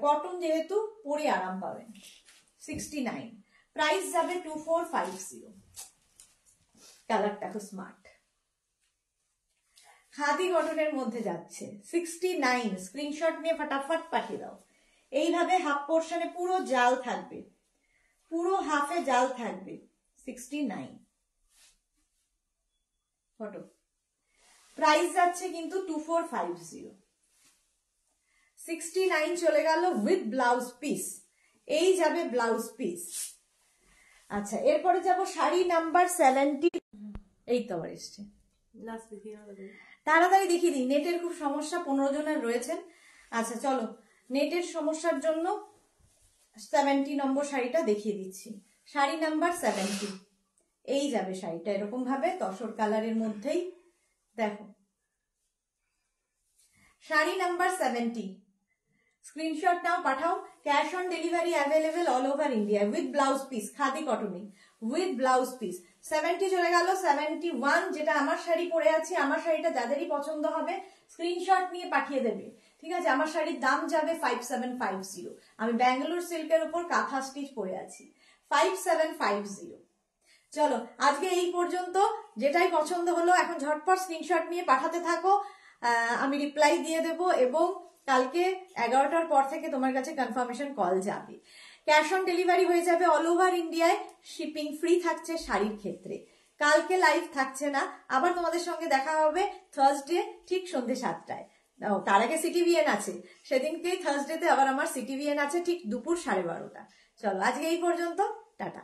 কটন যেহেতু পরে আরাম পাবেন। 69 প্রাইস যাবে 2450। কালারটা খুব স্মার্ট, খাদি কটনের মধ্যে যাচ্ছে 69। স্ক্রিনশট নিয়ে ফটাফট পাঠিয়ে দাও। এইভাবে হাফ পোর্শনে পুরো জাল থাকবে, পুরো হাফে জাল থাকবে 69 ফটো। প্রাইস যাচ্ছে কিন্তু 2450। 69 চলে গেল উইথ ব্লাউজ পিস। এই যাবে ব্লাউজ পিস। আচ্ছা, এরপরে যাব শাড়ি নাম্বার 70। এই তো আবার এসছে, তাড়াতাড়ি দেখিয়ে দিই, নেটের খুব সমস্যা, 15 জনের রয়েছেন। আচ্ছা চলো, নেটের সমস্যার জন্য 70 নম্বর শাড়িটা দেখিয়ে দিচ্ছি। শাড়ি নাম্বার 70, এই যাবে শাড়িটা এরকম ভাবে তসর কালারের মধ্যেই। দেখো শাড়ি নাম্বার 70, স্ক্রিনশট নাও, পাঠাও। Cash on delivery available all over India with blouse piece, khadi Courtney with blouse piece. 70 চলে গেল 71, যেটা আমার শাড়ি পরে আছি। আমার শাড়িটা যাদেরই পছন্দ হবে স্ক্রিনশট নিয়ে পাঠিয়ে দেবে, ঠিক আছে? আমার শাড়ির দাম যাবে 5750। আমি ব্যাঙ্গালোর সিল্কের উপর কাঁথা স্টিচ পরে আছি, 5750। চলো আজকে এই পর্যন্ত। যেটাই পছন্দ হলো এখন ঝটপট স্ক্রিনশট নিয়ে পাঠাতে থাকো, আমি রিপ্লাই দিয়ে দেবো। এবং কালকে 11টার পর থেকে তোমার কাছে কনফার্মেশন কল যাবে। ক্যাশ অন ডেলিভারি হয়ে যাবে অল ওভার ইন্ডিয়ায়, শিপিং ফ্রি থাকছে শাড়ির ক্ষেত্রে। কালকে লাইভ থাকছে না, আবার তোমাদের সঙ্গে দেখা হবে থার্সডে ঠিক সন্ধ্যে 7টায়। তার আগে সিটিভিএন আছে, সেদিনকেই থার্সডেতে আবার আমার সিটিভিএন আছে ঠিক দুপুর 12:30। চলো আজকে এই পর্যন্ত, টাটা।